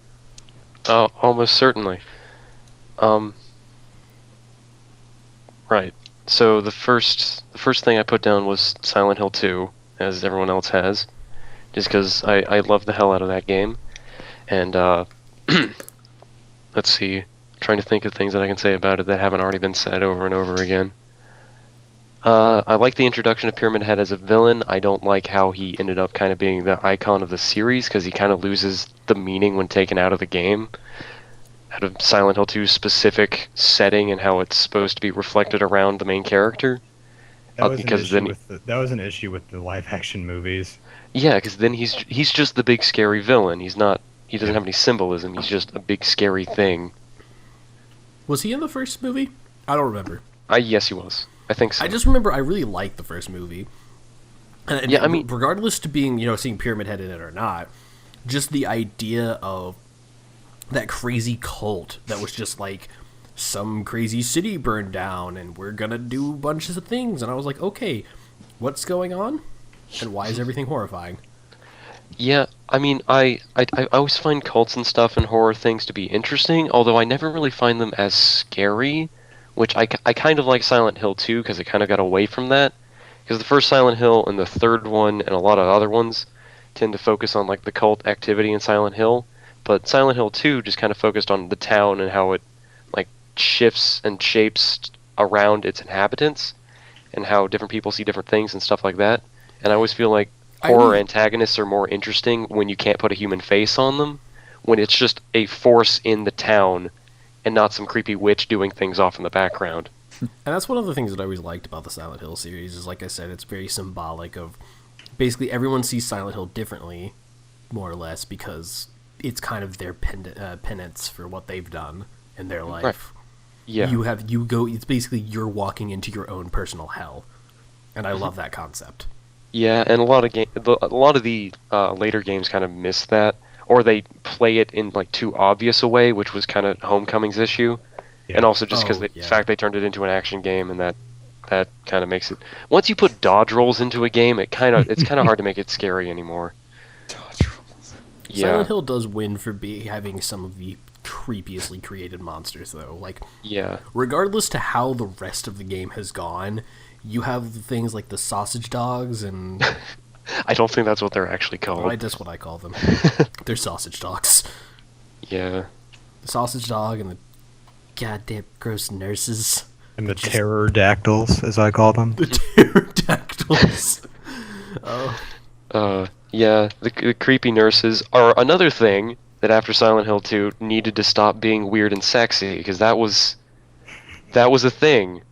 Oh, almost certainly. Right. So the first thing I put down was Silent Hill 2, as everyone else has, just because I love the hell out of that game. And let's see, I'm trying to think of things that I can say about it that haven't already been said over and over again. I like the introduction of Pyramid Head as a villain. I don't like how he ended up kind of being the icon of the series, because he kind of loses the meaning when taken out of the game. Out of Silent Hill 2's specific setting and how it's supposed to be reflected around the main character. That was, because an then issue that was an issue with the live-action movies. yeah, because then he's just the big scary villain. He doesn't have any symbolism. He's just a big scary thing. Was he in the first movie? I don't remember. Yes, he was. I think so. I just remember I really liked the first movie. And Yeah, I mean- regardless to being, seeing Pyramid Head in it or not, just the idea of that crazy cult that was just like, some crazy city burned down and we're gonna do bunches of things. And I was like, okay, what's going on? And why is everything horrifying? Yeah, I mean, I always find cults and stuff and horror things to be interesting, although I never really find them as scary, which I kind of like Silent Hill 2 because it kind of got away from that. Because the first Silent Hill and the third one and a lot of other ones tend to focus on like the cult activity in Silent Hill, But Silent Hill 2 just kind of focused on the town and how it like shifts and shapes around its inhabitants, and how different people see different things and stuff like that. And I always feel like horror antagonists are more interesting when you can't put a human face on them, when it's just a force in the town and not some creepy witch doing things off in the background. And that's one of the things that I always liked about the Silent Hill series is, like I said, it's very symbolic of basically everyone sees Silent Hill differently, more or less, because it's kind of their penance for what they've done in their life. Right. Yeah. It's basically you're walking into your own personal hell. And I love that concept. Yeah, and a lot of the later games kind of miss that, or they play it in like too obvious a way, which was kind of Homecoming's issue, and also just because the fact they turned it into an action game, and that kind of makes it. Once you put dodge rolls into a game, it's kind of hard to make it scary anymore. Dodge rolls. Yeah. Silent Hill does win for having some of the creepiously created monsters, though. Like, Yeah. regardless to how the rest of the game has gone, you have things like the sausage dogs and... I don't think that's what they're actually called. Well, that's what I call them. They're sausage dogs. Yeah. The sausage dog and the goddamn gross nurses. And the pterodactyls, as I call them. The pterodactyls. Yeah, the creepy nurses are another thing that after Silent Hill 2 needed to stop being weird and sexy, because that was a thing.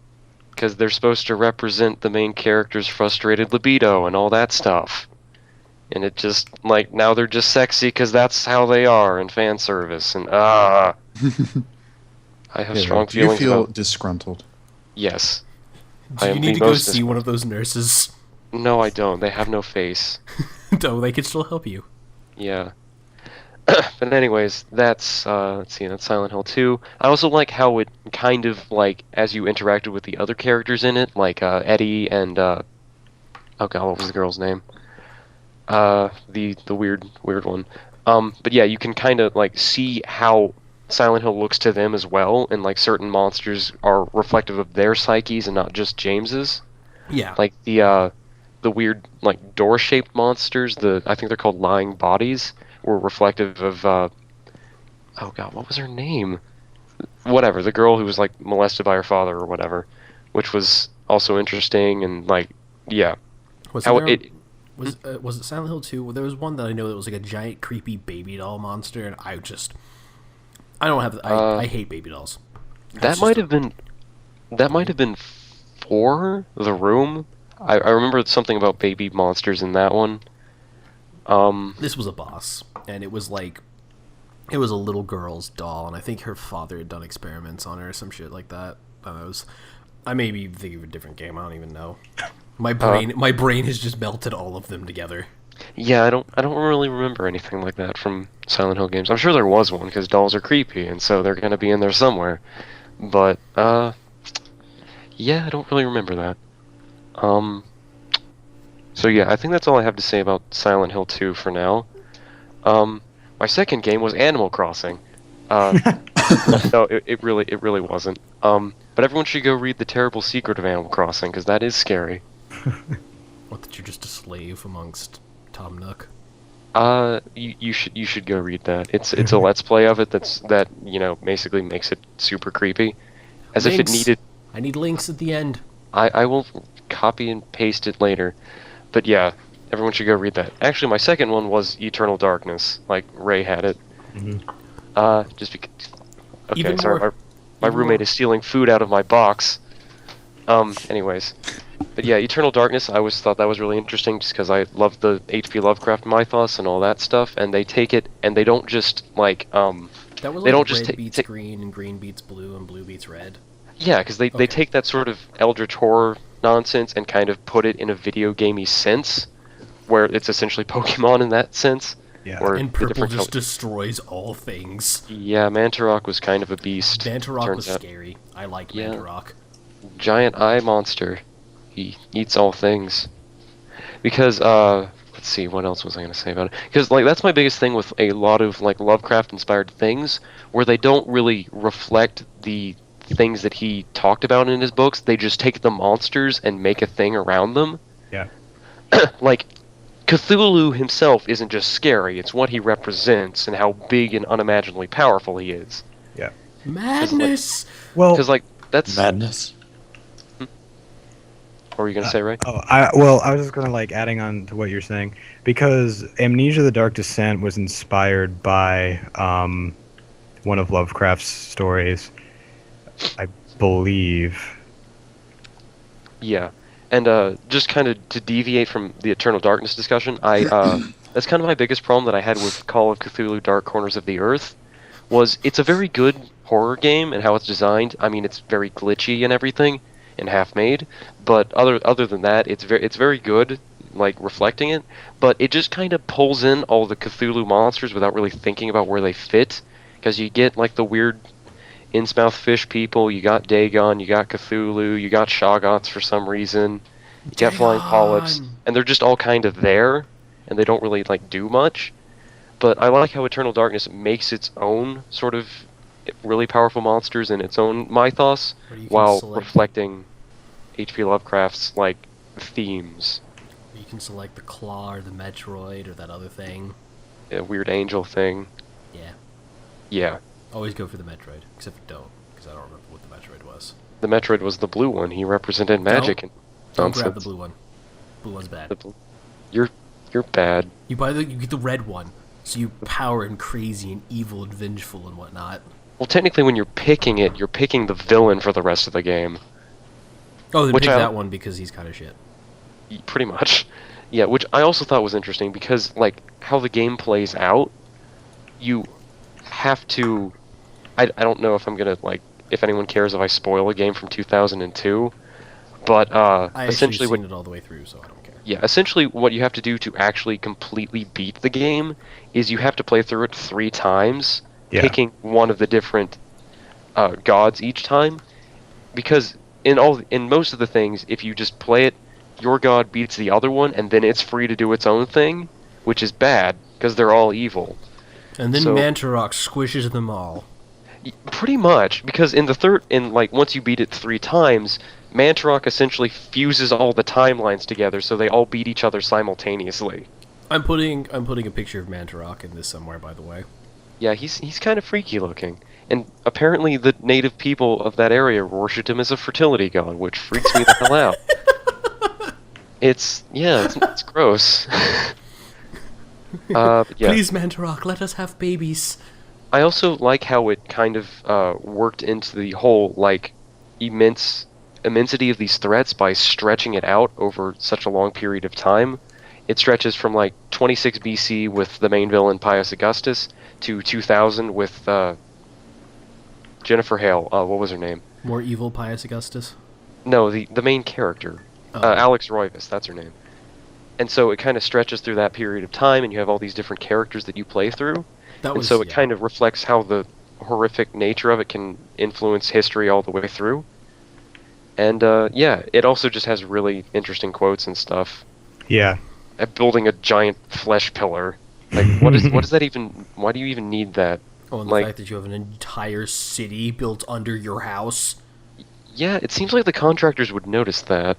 Because they're supposed to represent the main character's frustrated libido and all that stuff. And it just, like, now they're just sexy because that's how they are, and fan service, and I have strong do you feelings feel about... disgruntled? Yes. Do you need to go see one of those nurses? No, I don't. They have no face. No, they could still help you. Yeah. But anyways, that's let's see, that's Silent Hill 2. I also like how it kind of like as you interacted with the other characters in it, like Eddie and oh god, what was the girl's name? The weird one. But yeah, you can kind of like see how Silent Hill looks to them as well, and like certain monsters are reflective of their psyches and not just James's. Yeah. Like the weird like door-shaped monsters, I think they're called lying bodies, were reflective of oh god, what was her name? Whatever, the girl who was like molested by her father or whatever, which was also interesting, and like yeah. Was it Silent Hill 2? There was one that I know that was like a giant creepy baby doll monster, and I hate baby dolls. That might have been 4, The Room. I remember something about baby monsters in that one. This was a boss, and it was a little girl's doll, and I think her father had done experiments on her or some shit like that. I may be thinking of a different game. I don't even know. My brain has just melted all of them together. Yeah, I don't really remember anything like that from Silent Hill games. I'm sure there was one because dolls are creepy, and so they're gonna be in there somewhere. But yeah, I don't really remember that. So yeah, I think that's all I have to say about Silent Hill 2 for now. My second game was Animal Crossing. No, it really wasn't. But everyone should go read The Terrible Secret of Animal Crossing, because that is scary. What, that you're just a slave amongst Tom Nook? You should go read that. It's a let's play of it that basically makes it super creepy, as if it needed. I need links at the end. I will copy and paste it later, but yeah, everyone should go read that. Actually, my second one was Eternal Darkness, like Ray had it. Mm-hmm. Just because. Okay, sorry, my roommate is stealing food out of my box. Anyways. But yeah, Eternal Darkness, I always thought that was really interesting just because I love the H.P. Lovecraft mythos and all that stuff, and they take it and they don't just like that was they like don't just red beats green and green beats blue and blue beats red. Yeah, because they take that sort of eldritch horror nonsense and kind of put it in a video gamey sense, where it's essentially Pokemon in that sense. Yeah. And purple just destroys all things. Yeah, Mantarok was kind of a beast. Mantarok was scary. I like Mantarok. Giant eye monster. He eats all things. Because, let's see, what else was I going to say about it? Because, like, that's my biggest thing with a lot of, like, Lovecraft-inspired things, where they don't really reflect the things that he talked about in his books. They just take the monsters and make a thing around them. Yeah. Like, Cthulhu himself isn't just scary, it's what he represents and how big and unimaginably powerful he is. Yeah. Madness. Well, Because, like, that's... Madness. What were you going to say, Ray? I was just gonna like adding on to what you're saying because Amnesia: The Dark Descent was inspired by one of Lovecraft's stories, I believe. Yeah. And just kind of to deviate from the Eternal Darkness discussion, that's kind of my biggest problem that I had with Call of Cthulhu: Dark Corners of the Earth, was it's a very good horror game and how it's designed. I mean, it's very glitchy and everything, and half-made, but other than that, it's very good, like reflecting it. But it just kind of pulls in all the Cthulhu monsters without really thinking about where they fit, because you get like the weird Innsmouth fish people, you got Dagon, you got Cthulhu, you got Shoggoths for some reason, you got flying polyps, Dagon! and they're just all kind of there, and they don't really like do much. But I like how Eternal Darkness makes its own sort of really powerful monsters in its own mythos, Where you can while select- reflecting H.P. Lovecraft's like themes. You can select the claw or the Metroid or that other thing. A weird angel thing. Yeah. Yeah. Always go for the Metroid, except for don't, because I don't remember what the Metroid was. The Metroid was the blue one. He represented magic and Don't grab the nonsense. blue one. Blue one's bad. You're bad. You get the red one, so you power and crazy and evil and vengeful and whatnot. Well, technically, when you're picking it, you're picking the villain for the rest of the game. Oh, then Which pick I- that one because he's kind of shit. Pretty much. Yeah, which I also thought was interesting because, like, how the game plays out, you have to... I don't know if I'm gonna, like, if anyone cares if I spoil a game from 2002, but, I actually essentially seen what... it all the way through, so I don't care. Yeah, essentially what you have to do to actually completely beat the game is you have to play through it 3 times, Yeah. picking one of the different gods each time, because in most of the things, if you just play it, your god beats the other one, and then it's free to do its own thing, which is bad because they're all evil. And then So- Mantarok squishes them all. Pretty much, because once you beat it 3 times, Mantarok essentially fuses all the timelines together, so they all beat each other simultaneously. I'm putting a picture of Mantarok in this somewhere, by the way. Yeah, he's kind of freaky looking. And apparently the native people of that area worshipped him as a fertility god, which freaks me the hell out. It's gross. But yeah. Please, Mantarok, let us have babies. I also like how it kind of worked into the whole, like, immensity of these threats by stretching it out over such a long period of time. It stretches from, like, 26 BC with the main villain Pius Augustus to 2000 with Jennifer Hale. What was her name? More evil Pius Augustus. No, the main character. Oh. Alex Roivas, that's her name. And so it kind of stretches through that period of time, and you have all these different characters that you play through. That And was so it yeah. kind of reflects how the horrific nature of it can influence history all the way through. And yeah, it also just has really interesting quotes and stuff. Yeah. Building a giant flesh pillar. Like, what is that even? Why do you even need that? Oh, and the like- fact that you have an entire city built under your house. Yeah, it seems like the contractors would notice that.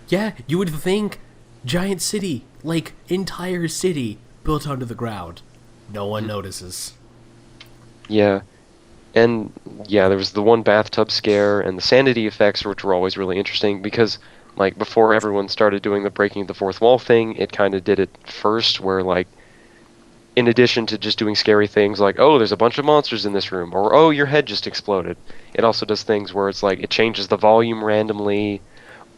Yeah, you would think giant city, like entire city built under the ground. No one notices. Yeah. And yeah, there was the one bathtub scare and the sanity effects, which were always really interesting because, like, before everyone started doing the breaking the fourth wall thing, it kind of did it first, where, like, in addition to just doing scary things like, oh, there's a bunch of monsters in this room, or oh, your head just exploded, it also does things where it's like it changes the volume randomly,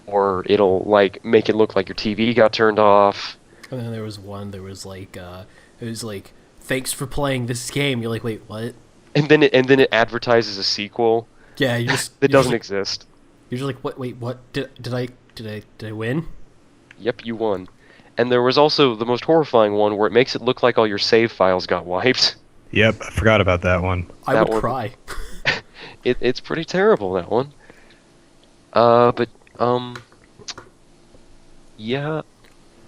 or it'll, like, make it look like your TV got turned off. And then there was like, it was like, thanks for playing this game. You're like, wait, what? And then it advertises a sequel Yeah, you just that you're doesn't just like, exist. You're just like, what? Wait, what? Did I win? Yep, you won. And there was also the most horrifying one where it makes it look like all your save files got wiped. Yep, I forgot about that one. I That would one- cry. It's pretty terrible, that one. Yeah.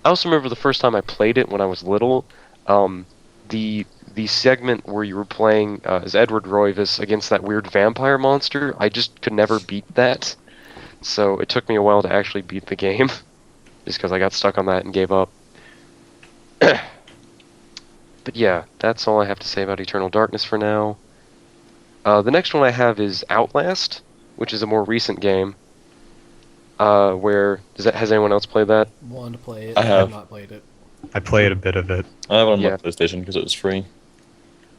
I also remember the first time I played it when I was little. The segment where you were playing as Edward Roivas against that weird vampire monster, I just could never beat that. So it took me a while to actually beat the game, just because I got stuck on that and gave up. But yeah, that's all I have to say about Eternal Darkness for now. The next one I have is Outlast, which is a more recent game. Where has anyone else played that? Wanted to play it. I have. not played it. I played a bit of it. I have it on my Yeah. PlayStation because it was free.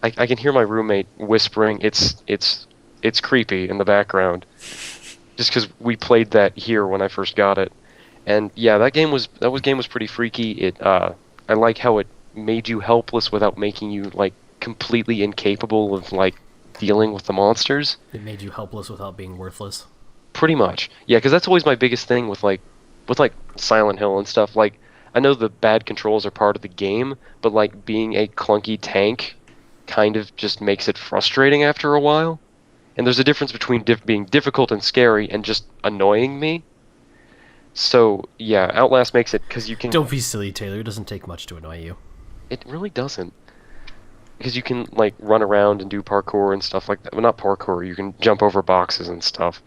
I can hear my roommate whispering. It's creepy in the background, just because we played that here when I first got it, and yeah, that game was pretty freaky. I like how it made you helpless without making you like completely incapable of like dealing with the monsters. It made you helpless without being worthless. Pretty much, yeah, because that's always my biggest thing with like Silent Hill and stuff. Like, I know the bad controls are part of the game, but like being a clunky tank kind of just makes it frustrating after a while. And there's a difference between being difficult and scary and just annoying me. So yeah, Outlast makes it because you can. Don't be silly, Taylor. It doesn't take much to annoy you. It really doesn't. Because you can like run around and do parkour and stuff like that. Well, not parkour. You can jump over boxes and stuff.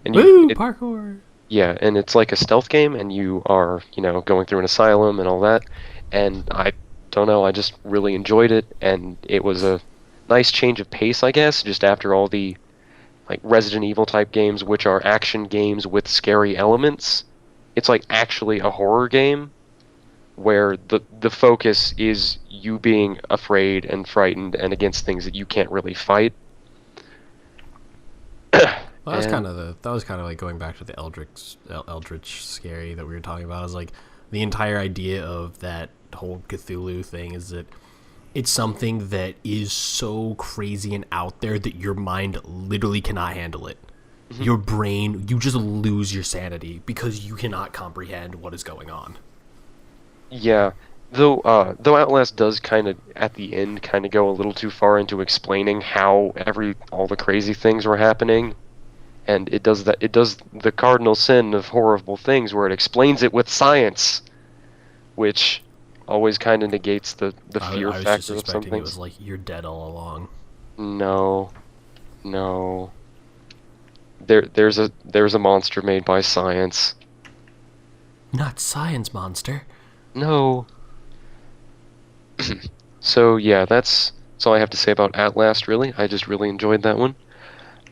And Woo! Parkour! yeah, and it's like a stealth game, and you are, going through an asylum and all that. And I don't know, I just really enjoyed it, and it was a nice change of pace, I guess, just after all the like Resident Evil type games, which are action games with scary elements. It's like actually a horror game where the focus is you being afraid and frightened and against things that you can't really fight. Well, that And- was kind of like going back to the Eldritch scary that we were talking about. Is like the entire idea of that whole Cthulhu thing is that it's something that is so crazy and out there that your mind literally cannot handle it. Your brain, you just lose your sanity because you cannot comprehend what is going on. Yeah, though Outlast does kind of at the end kind of go a little too far into explaining how all the crazy things were happening, and it does the cardinal sin of horrible things where it explains it with science, which always kind of negates the fear I was just factor of expecting something. it was like you're dead all along. No. There's a monster made by science. Not science monster. No. So yeah, that's all I have to say about Outlast. Really, I just really enjoyed that one.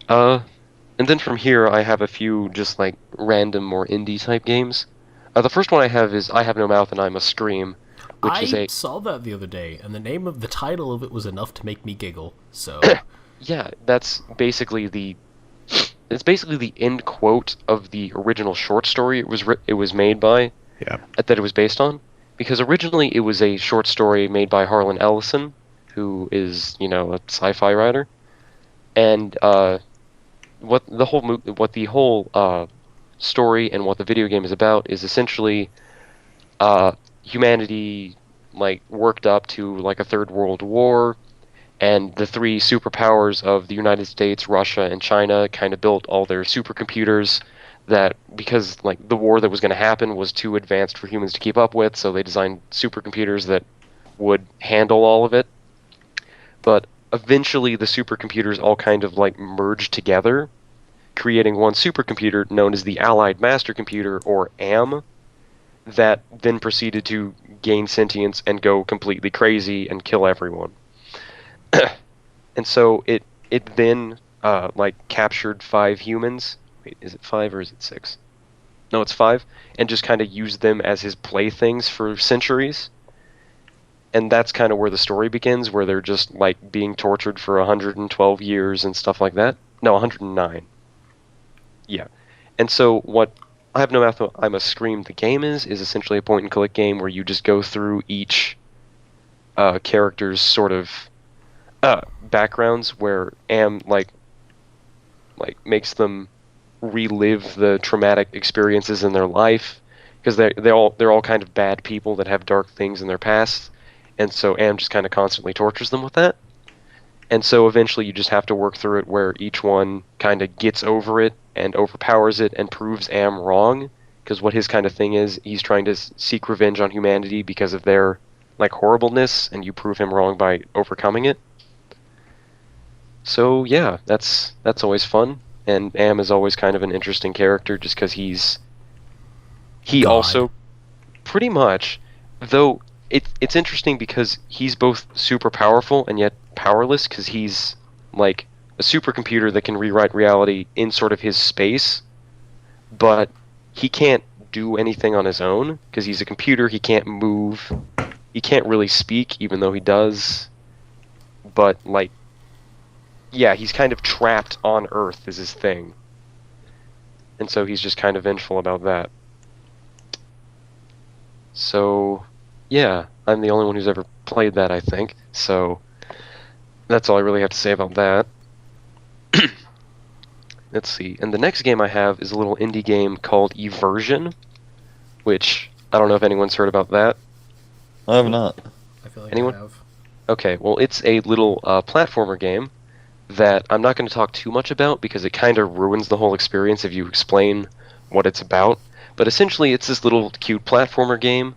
And then from here, I have a few just like random or indie type games. The first one I have is I Have No Mouth and I Must Scream, which is I a saw that the other day, and the title of it was enough to make me giggle. So yeah, that's basically it's basically the end quote of the original short story it was made by. Yeah. That it was based on, because originally it was a short story made by Harlan Ellison, who is a sci-fi writer, and what the whole story and what the video game is about is essentially humanity like worked up to like a third world war, and the three superpowers of the United States, Russia, and China kind of built all their supercomputers that, because like the war that was going to happen was too advanced for humans to keep up with, so they designed supercomputers that would handle all of it. But eventually the supercomputers all kind of like merged together, creating one supercomputer known as the Allied Master Computer, or AM, that then proceeded to gain sentience and go completely crazy and kill everyone. And so it then like captured 5 humans. Wait, is it 5 or is it 6? No, it's 5, and just kind of used them as his playthings for centuries. And that's kind of where the story begins, where they're just like being tortured for 112 years and stuff like that. No, 109. Yeah. And so what I Have No Mouth, I Must Scream the game is essentially a point and click game where you just go through each character's sort of backgrounds, where Am like makes them relive the traumatic experiences in their life, because they're all kind of bad people that have dark things in their past, and so Am just kind of constantly tortures them with that. And so eventually you just have to work through it, where each one kind of gets over it and overpowers it and proves Am wrong, because what his kind of thing is, he's trying to seek revenge on humanity because of their like horribleness, and you prove him wrong by overcoming it. So yeah, that's always fun, and Am is always kind of an interesting character just because he God. also pretty much, though it's interesting because he's both super powerful and yet powerless because he's like a supercomputer that can rewrite reality in sort of his space, but he can't do anything on his own because he's a computer. He can't move. He can't really speak, even though he does. But like, yeah, he's kind of trapped on Earth is his thing, and so he's just kind of vengeful about that. So, yeah, I'm the only one who's ever played that, I think. So, that's all I really have to say about that. Let's see. And the next game I have is a little indie game called Eversion, which I don't know if anyone's heard about that. I have not. I feel like Anyone? I have. Okay, well, it's a little platformer game that I'm not going to talk too much about because it kind of ruins the whole experience if you explain what it's about. But essentially, it's this little cute platformer game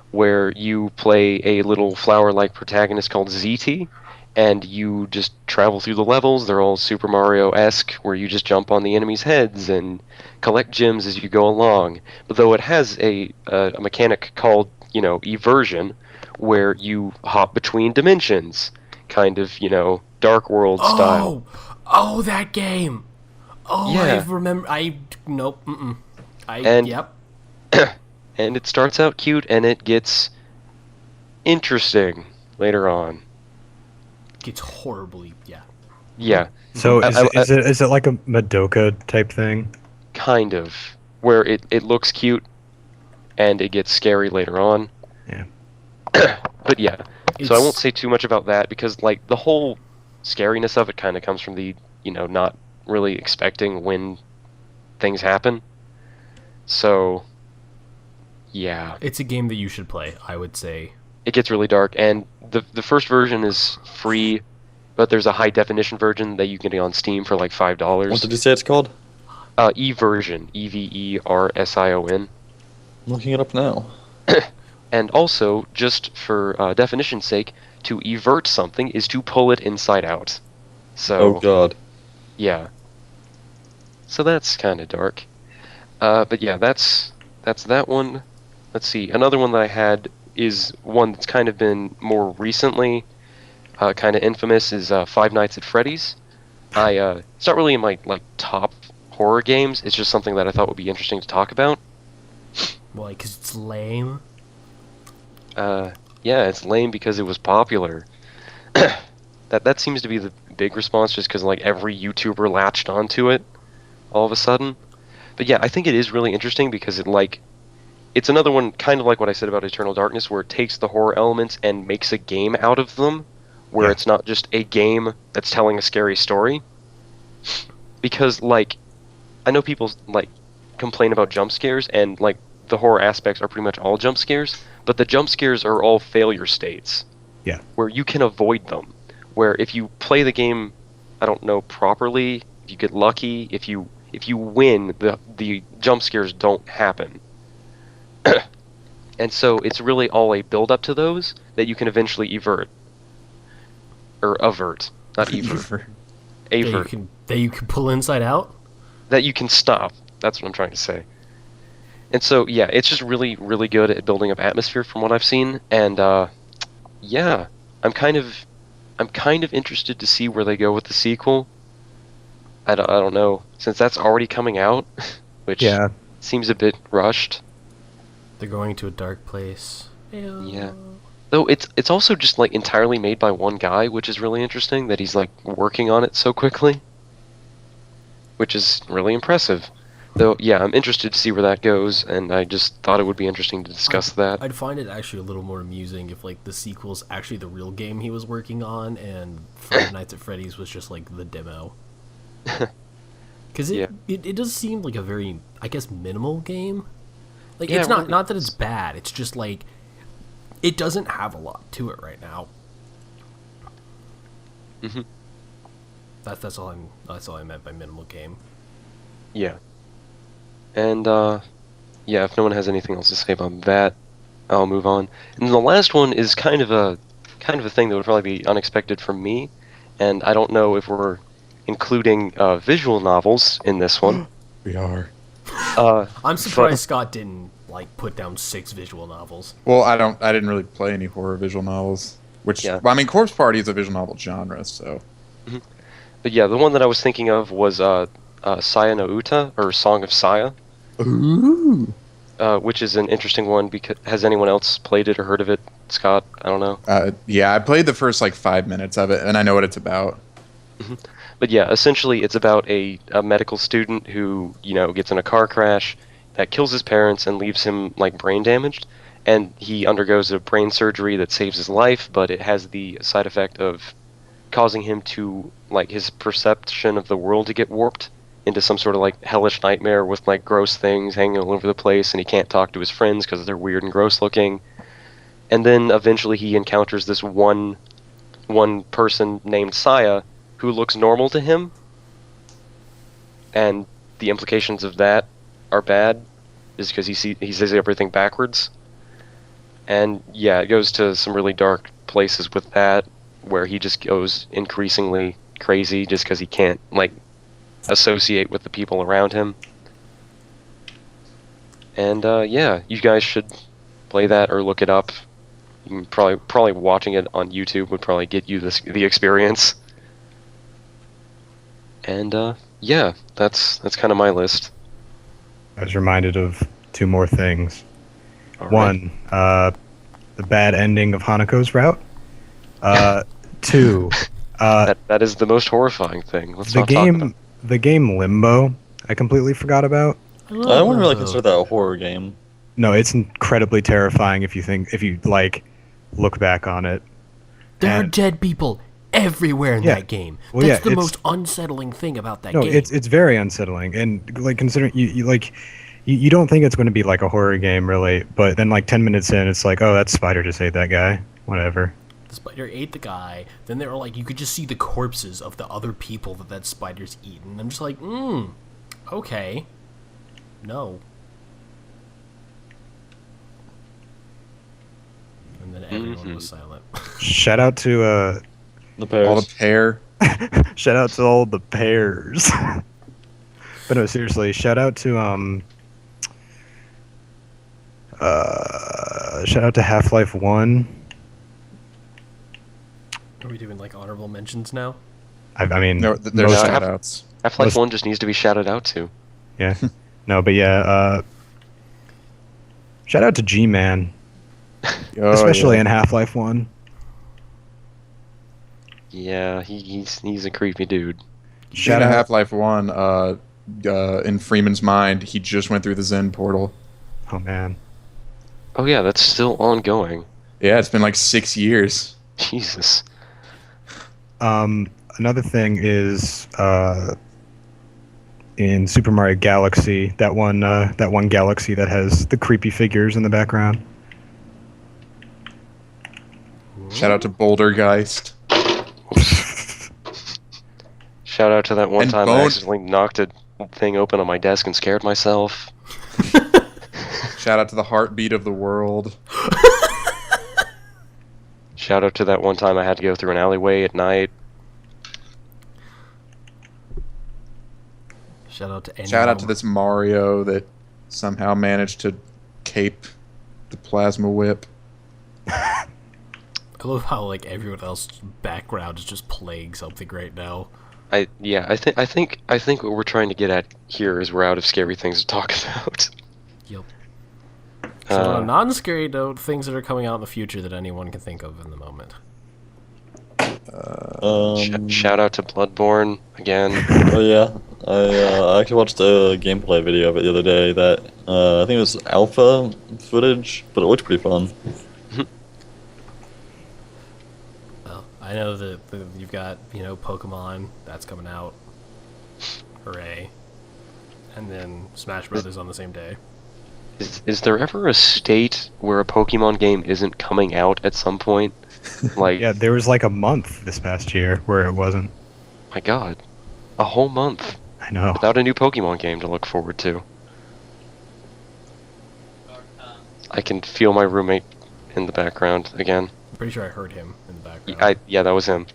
where you play a little flower-like protagonist called ZT, and you just travel through the levels. They're all Super Mario-esque, where you just jump on the enemies' heads and collect gems as you go along. But though it has a mechanic called, eversion, where you hop between dimensions, kind of, Dark World style. Oh, that game. Oh, Yeah. I remember. Nope. Mm-mm. And- Yep. And it starts out cute, and it gets interesting later on. Gets horribly. Yeah. Yeah, So I- is it like a Madoka type thing? kind of. Where it looks cute, and it gets scary later on. Yeah. But yeah, so I won't It's- say too much about that because like the whole scariness of it kind of comes from the not really expecting when things happen. So yeah, It's a game that you should play, I would say. it gets really dark, and the first version is free, but there's a high definition version that you can get on Steam for like What $5. did you say it's called? Eversion, Eversion. I'm looking it up now. And also, just for definition's sake, to evert something is to pull it inside out. So Oh god. yeah. So that's kind of dark. But yeah, that's that one. Let's see. Another one that I had is one that's kind of been more recently, kind of infamous. Is Five Nights at Freddy's. It's not really in my top horror games. It's just something that I thought would be interesting to talk about. Well, because it's lame. Yeah, it's lame because it was popular. That seems to be the big response, just because every YouTuber latched onto it all of a sudden. But yeah, I think it is really interesting because it's another one kind of like what I said about Eternal Darkness, where it takes the horror elements and makes a game out of them, where Yeah. it's not just a game that's telling a scary story. Because I know people complain about jump scares, and the horror aspects are pretty much all jump scares, but the jump scares are all failure states. Yeah. Where you can avoid them. Where if you play the game, I don't know, properly, if you get lucky, if you win, the jump scares don't happen. And so it's really all a build up to those that you can eventually evert. Or avert, not evert. Avert. That you can pull inside out. That you can stop. That's what I'm trying to say. And so yeah, it's just really, really good at building up atmosphere from what I've seen. And yeah, I'm kind of interested to see where they go with the sequel. I don't know, since that's already coming out, which Yeah. seems a bit rushed. They're going to a dark place. Yeah. Though it's also just entirely made by one guy, which is really interesting that he's working on it so quickly. Which is really impressive. Though yeah, I'm interested to see where that goes, and I just thought it would be interesting to discuss that. I'd find it actually a little more amusing if the sequel's actually the real game he was working on, and Five Nights at Freddy's was just the demo. Because Yeah. it does seem like a very, I guess, minimal game. Yeah, It's it not really not that it's is. bad. It's just it doesn't have a lot to it right now. hmm That's all I meant by minimal game. Yeah. And yeah, if no one has anything else to say about that, I'll move on. And the last one is kind of a thing that would probably be unexpected from me, and I don't know if we're including visual novels in this one. We are. I'm surprised Scott didn't like put down 6 visual novels. Well, I didn't really play any horror visual novels. Which, Yeah. well, I mean, Corpse Party is a visual novel genre, so. But yeah, the one that I was thinking of was Saya no Uta, or Song of Saya, Ooh. which is an interesting one because has anyone else played it or heard of it? Scott, I don't know. Yeah, I played the first like 5 minutes of it, and I know what it's about. But yeah, essentially it's about a medical student who, gets in a car crash that kills his parents and leaves him like brain damaged, and he undergoes a brain surgery that saves his life, but it has the side effect of causing him to, like, his perception of the world to get warped into some sort of like hellish nightmare with like gross things hanging all over the place, and he can't talk to his friends because they're weird and gross looking. And then eventually he encounters this one person named Saya who looks normal to him, and the implications of that are bad, is because he sees everything backwards. And yeah, it goes to some really dark places with that, where he just goes increasingly crazy just because he can't like associate with the people around him. And yeah, you guys should play that or look it up. You can probably watching it on YouTube would probably get you the experience. And yeah, that's kind of my list. I was reminded of 2 more things. All right. One, the bad ending of Hanako's route. 2, That is the most horrifying thing. Let's not talk about it. the game Limbo. I completely forgot about. I wouldn't really consider that a horror game. No, it's incredibly terrifying if you like look back on it. There are And- dead people everywhere in Yeah. that game. Well, That's yeah, the it's- most unsettling thing about that No, game. it's very unsettling, and like considering you don't think it's going to be like a horror game really, but then like 10 minutes in, it's like, oh, that spider just ate that guy. Whatever. The spider ate the guy. Then they were like, you could just see the corpses of the other people that spider's eaten. I'm just like, okay. No. And then everyone was silent. Shout out to The Paris. All the pair. shout out to all the pairs. But no, seriously, shout out to Half-Life 1. Are we doing like honorable mentions now? I mean, No, there's most- shout outs. Half-Life Most- 1 just needs to be shouted out to. yeah. No, but yeah, shout out to G-Man, Oh, especially yeah. in Half-Life 1. Yeah, he's a creepy dude. Shout Shout out out Half-Life 1, in Freeman's mind, he just went through the Zen portal. Oh man. Oh yeah, that's still ongoing. Yeah, it's been like 6 years. Jesus. Another thing is in Super Mario Galaxy, that one galaxy that has the creepy figures in the background. Shout out to Bouldergeist. Shout out to that one And time I Bone- accidentally knocked a thing open on my desk and scared myself. Shout out to the Heartbeat of the World. Shout out to that one time I had to go through an alleyway at night. Shout out to anyone. Shout out to this Mario that somehow managed to cape the plasma whip. I love how like everyone else's background is just playing something right now. I think what we're trying to get at here is we're out of scary things to talk about. Yep. So on a non-scary note, things that are coming out in the future that anyone can think of in the moment. Shout out to Bloodborne again. Oh yeah, I actually watched a gameplay video of it the other day. That I think it was alpha footage, but it looked pretty fun. Well, I know that you've got Pokemon that's coming out. Hooray! And then Smash Brothers on the same day. Is there ever a state where a Pokemon game isn't coming out at some point? Like, Yeah, there was like a month this past year where it wasn't. my God, a whole month I know. without a new Pokemon game to look forward to. I can feel my roommate in the background again. I'm pretty sure I heard him in the background. Yeah, that was him.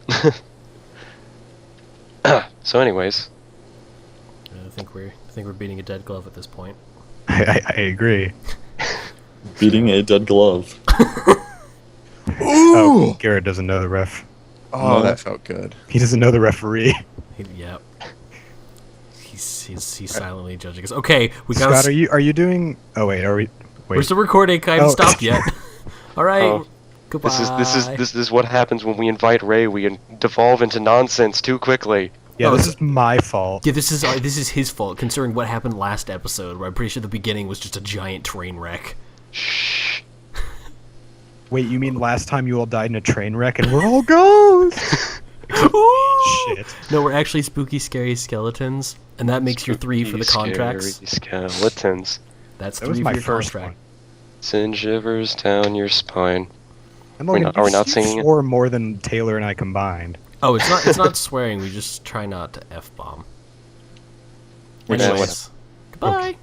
So, anyways, I think we're beating a dead glove at this point. I agree. beating a dead glove. Oh, Garrett doesn't know the ref. Oh, No. that felt good. He doesn't know the referee. Yep. He's silently judging us. Okay, we got. Scott, are you doing? Oh wait, are we? We're Wait. still recording. I haven't Oh. stopped yet. All right. Oh. Goodbye. This is what happens when we invite Ray. We devolve into nonsense too quickly. Yeah, Oh, this is my fault. Yeah, this is his fault, considering what happened last episode, where I'm pretty sure the beginning was just a giant train wreck. Shh. Wait, you mean last time you all died in a train wreck and we're all ghosts? Shit. No, we're actually spooky, scary skeletons, and that makes your 3 for the Scary contracts. Skeletons. That's That 3 was for my your first contract. one. Send shivers down your spine. And Are we Logan, not- are we you not singing it? swore more than Taylor and I combined. Oh, it's not swearing. We just try not to f bomb. Yeah, Anyways, goodbye.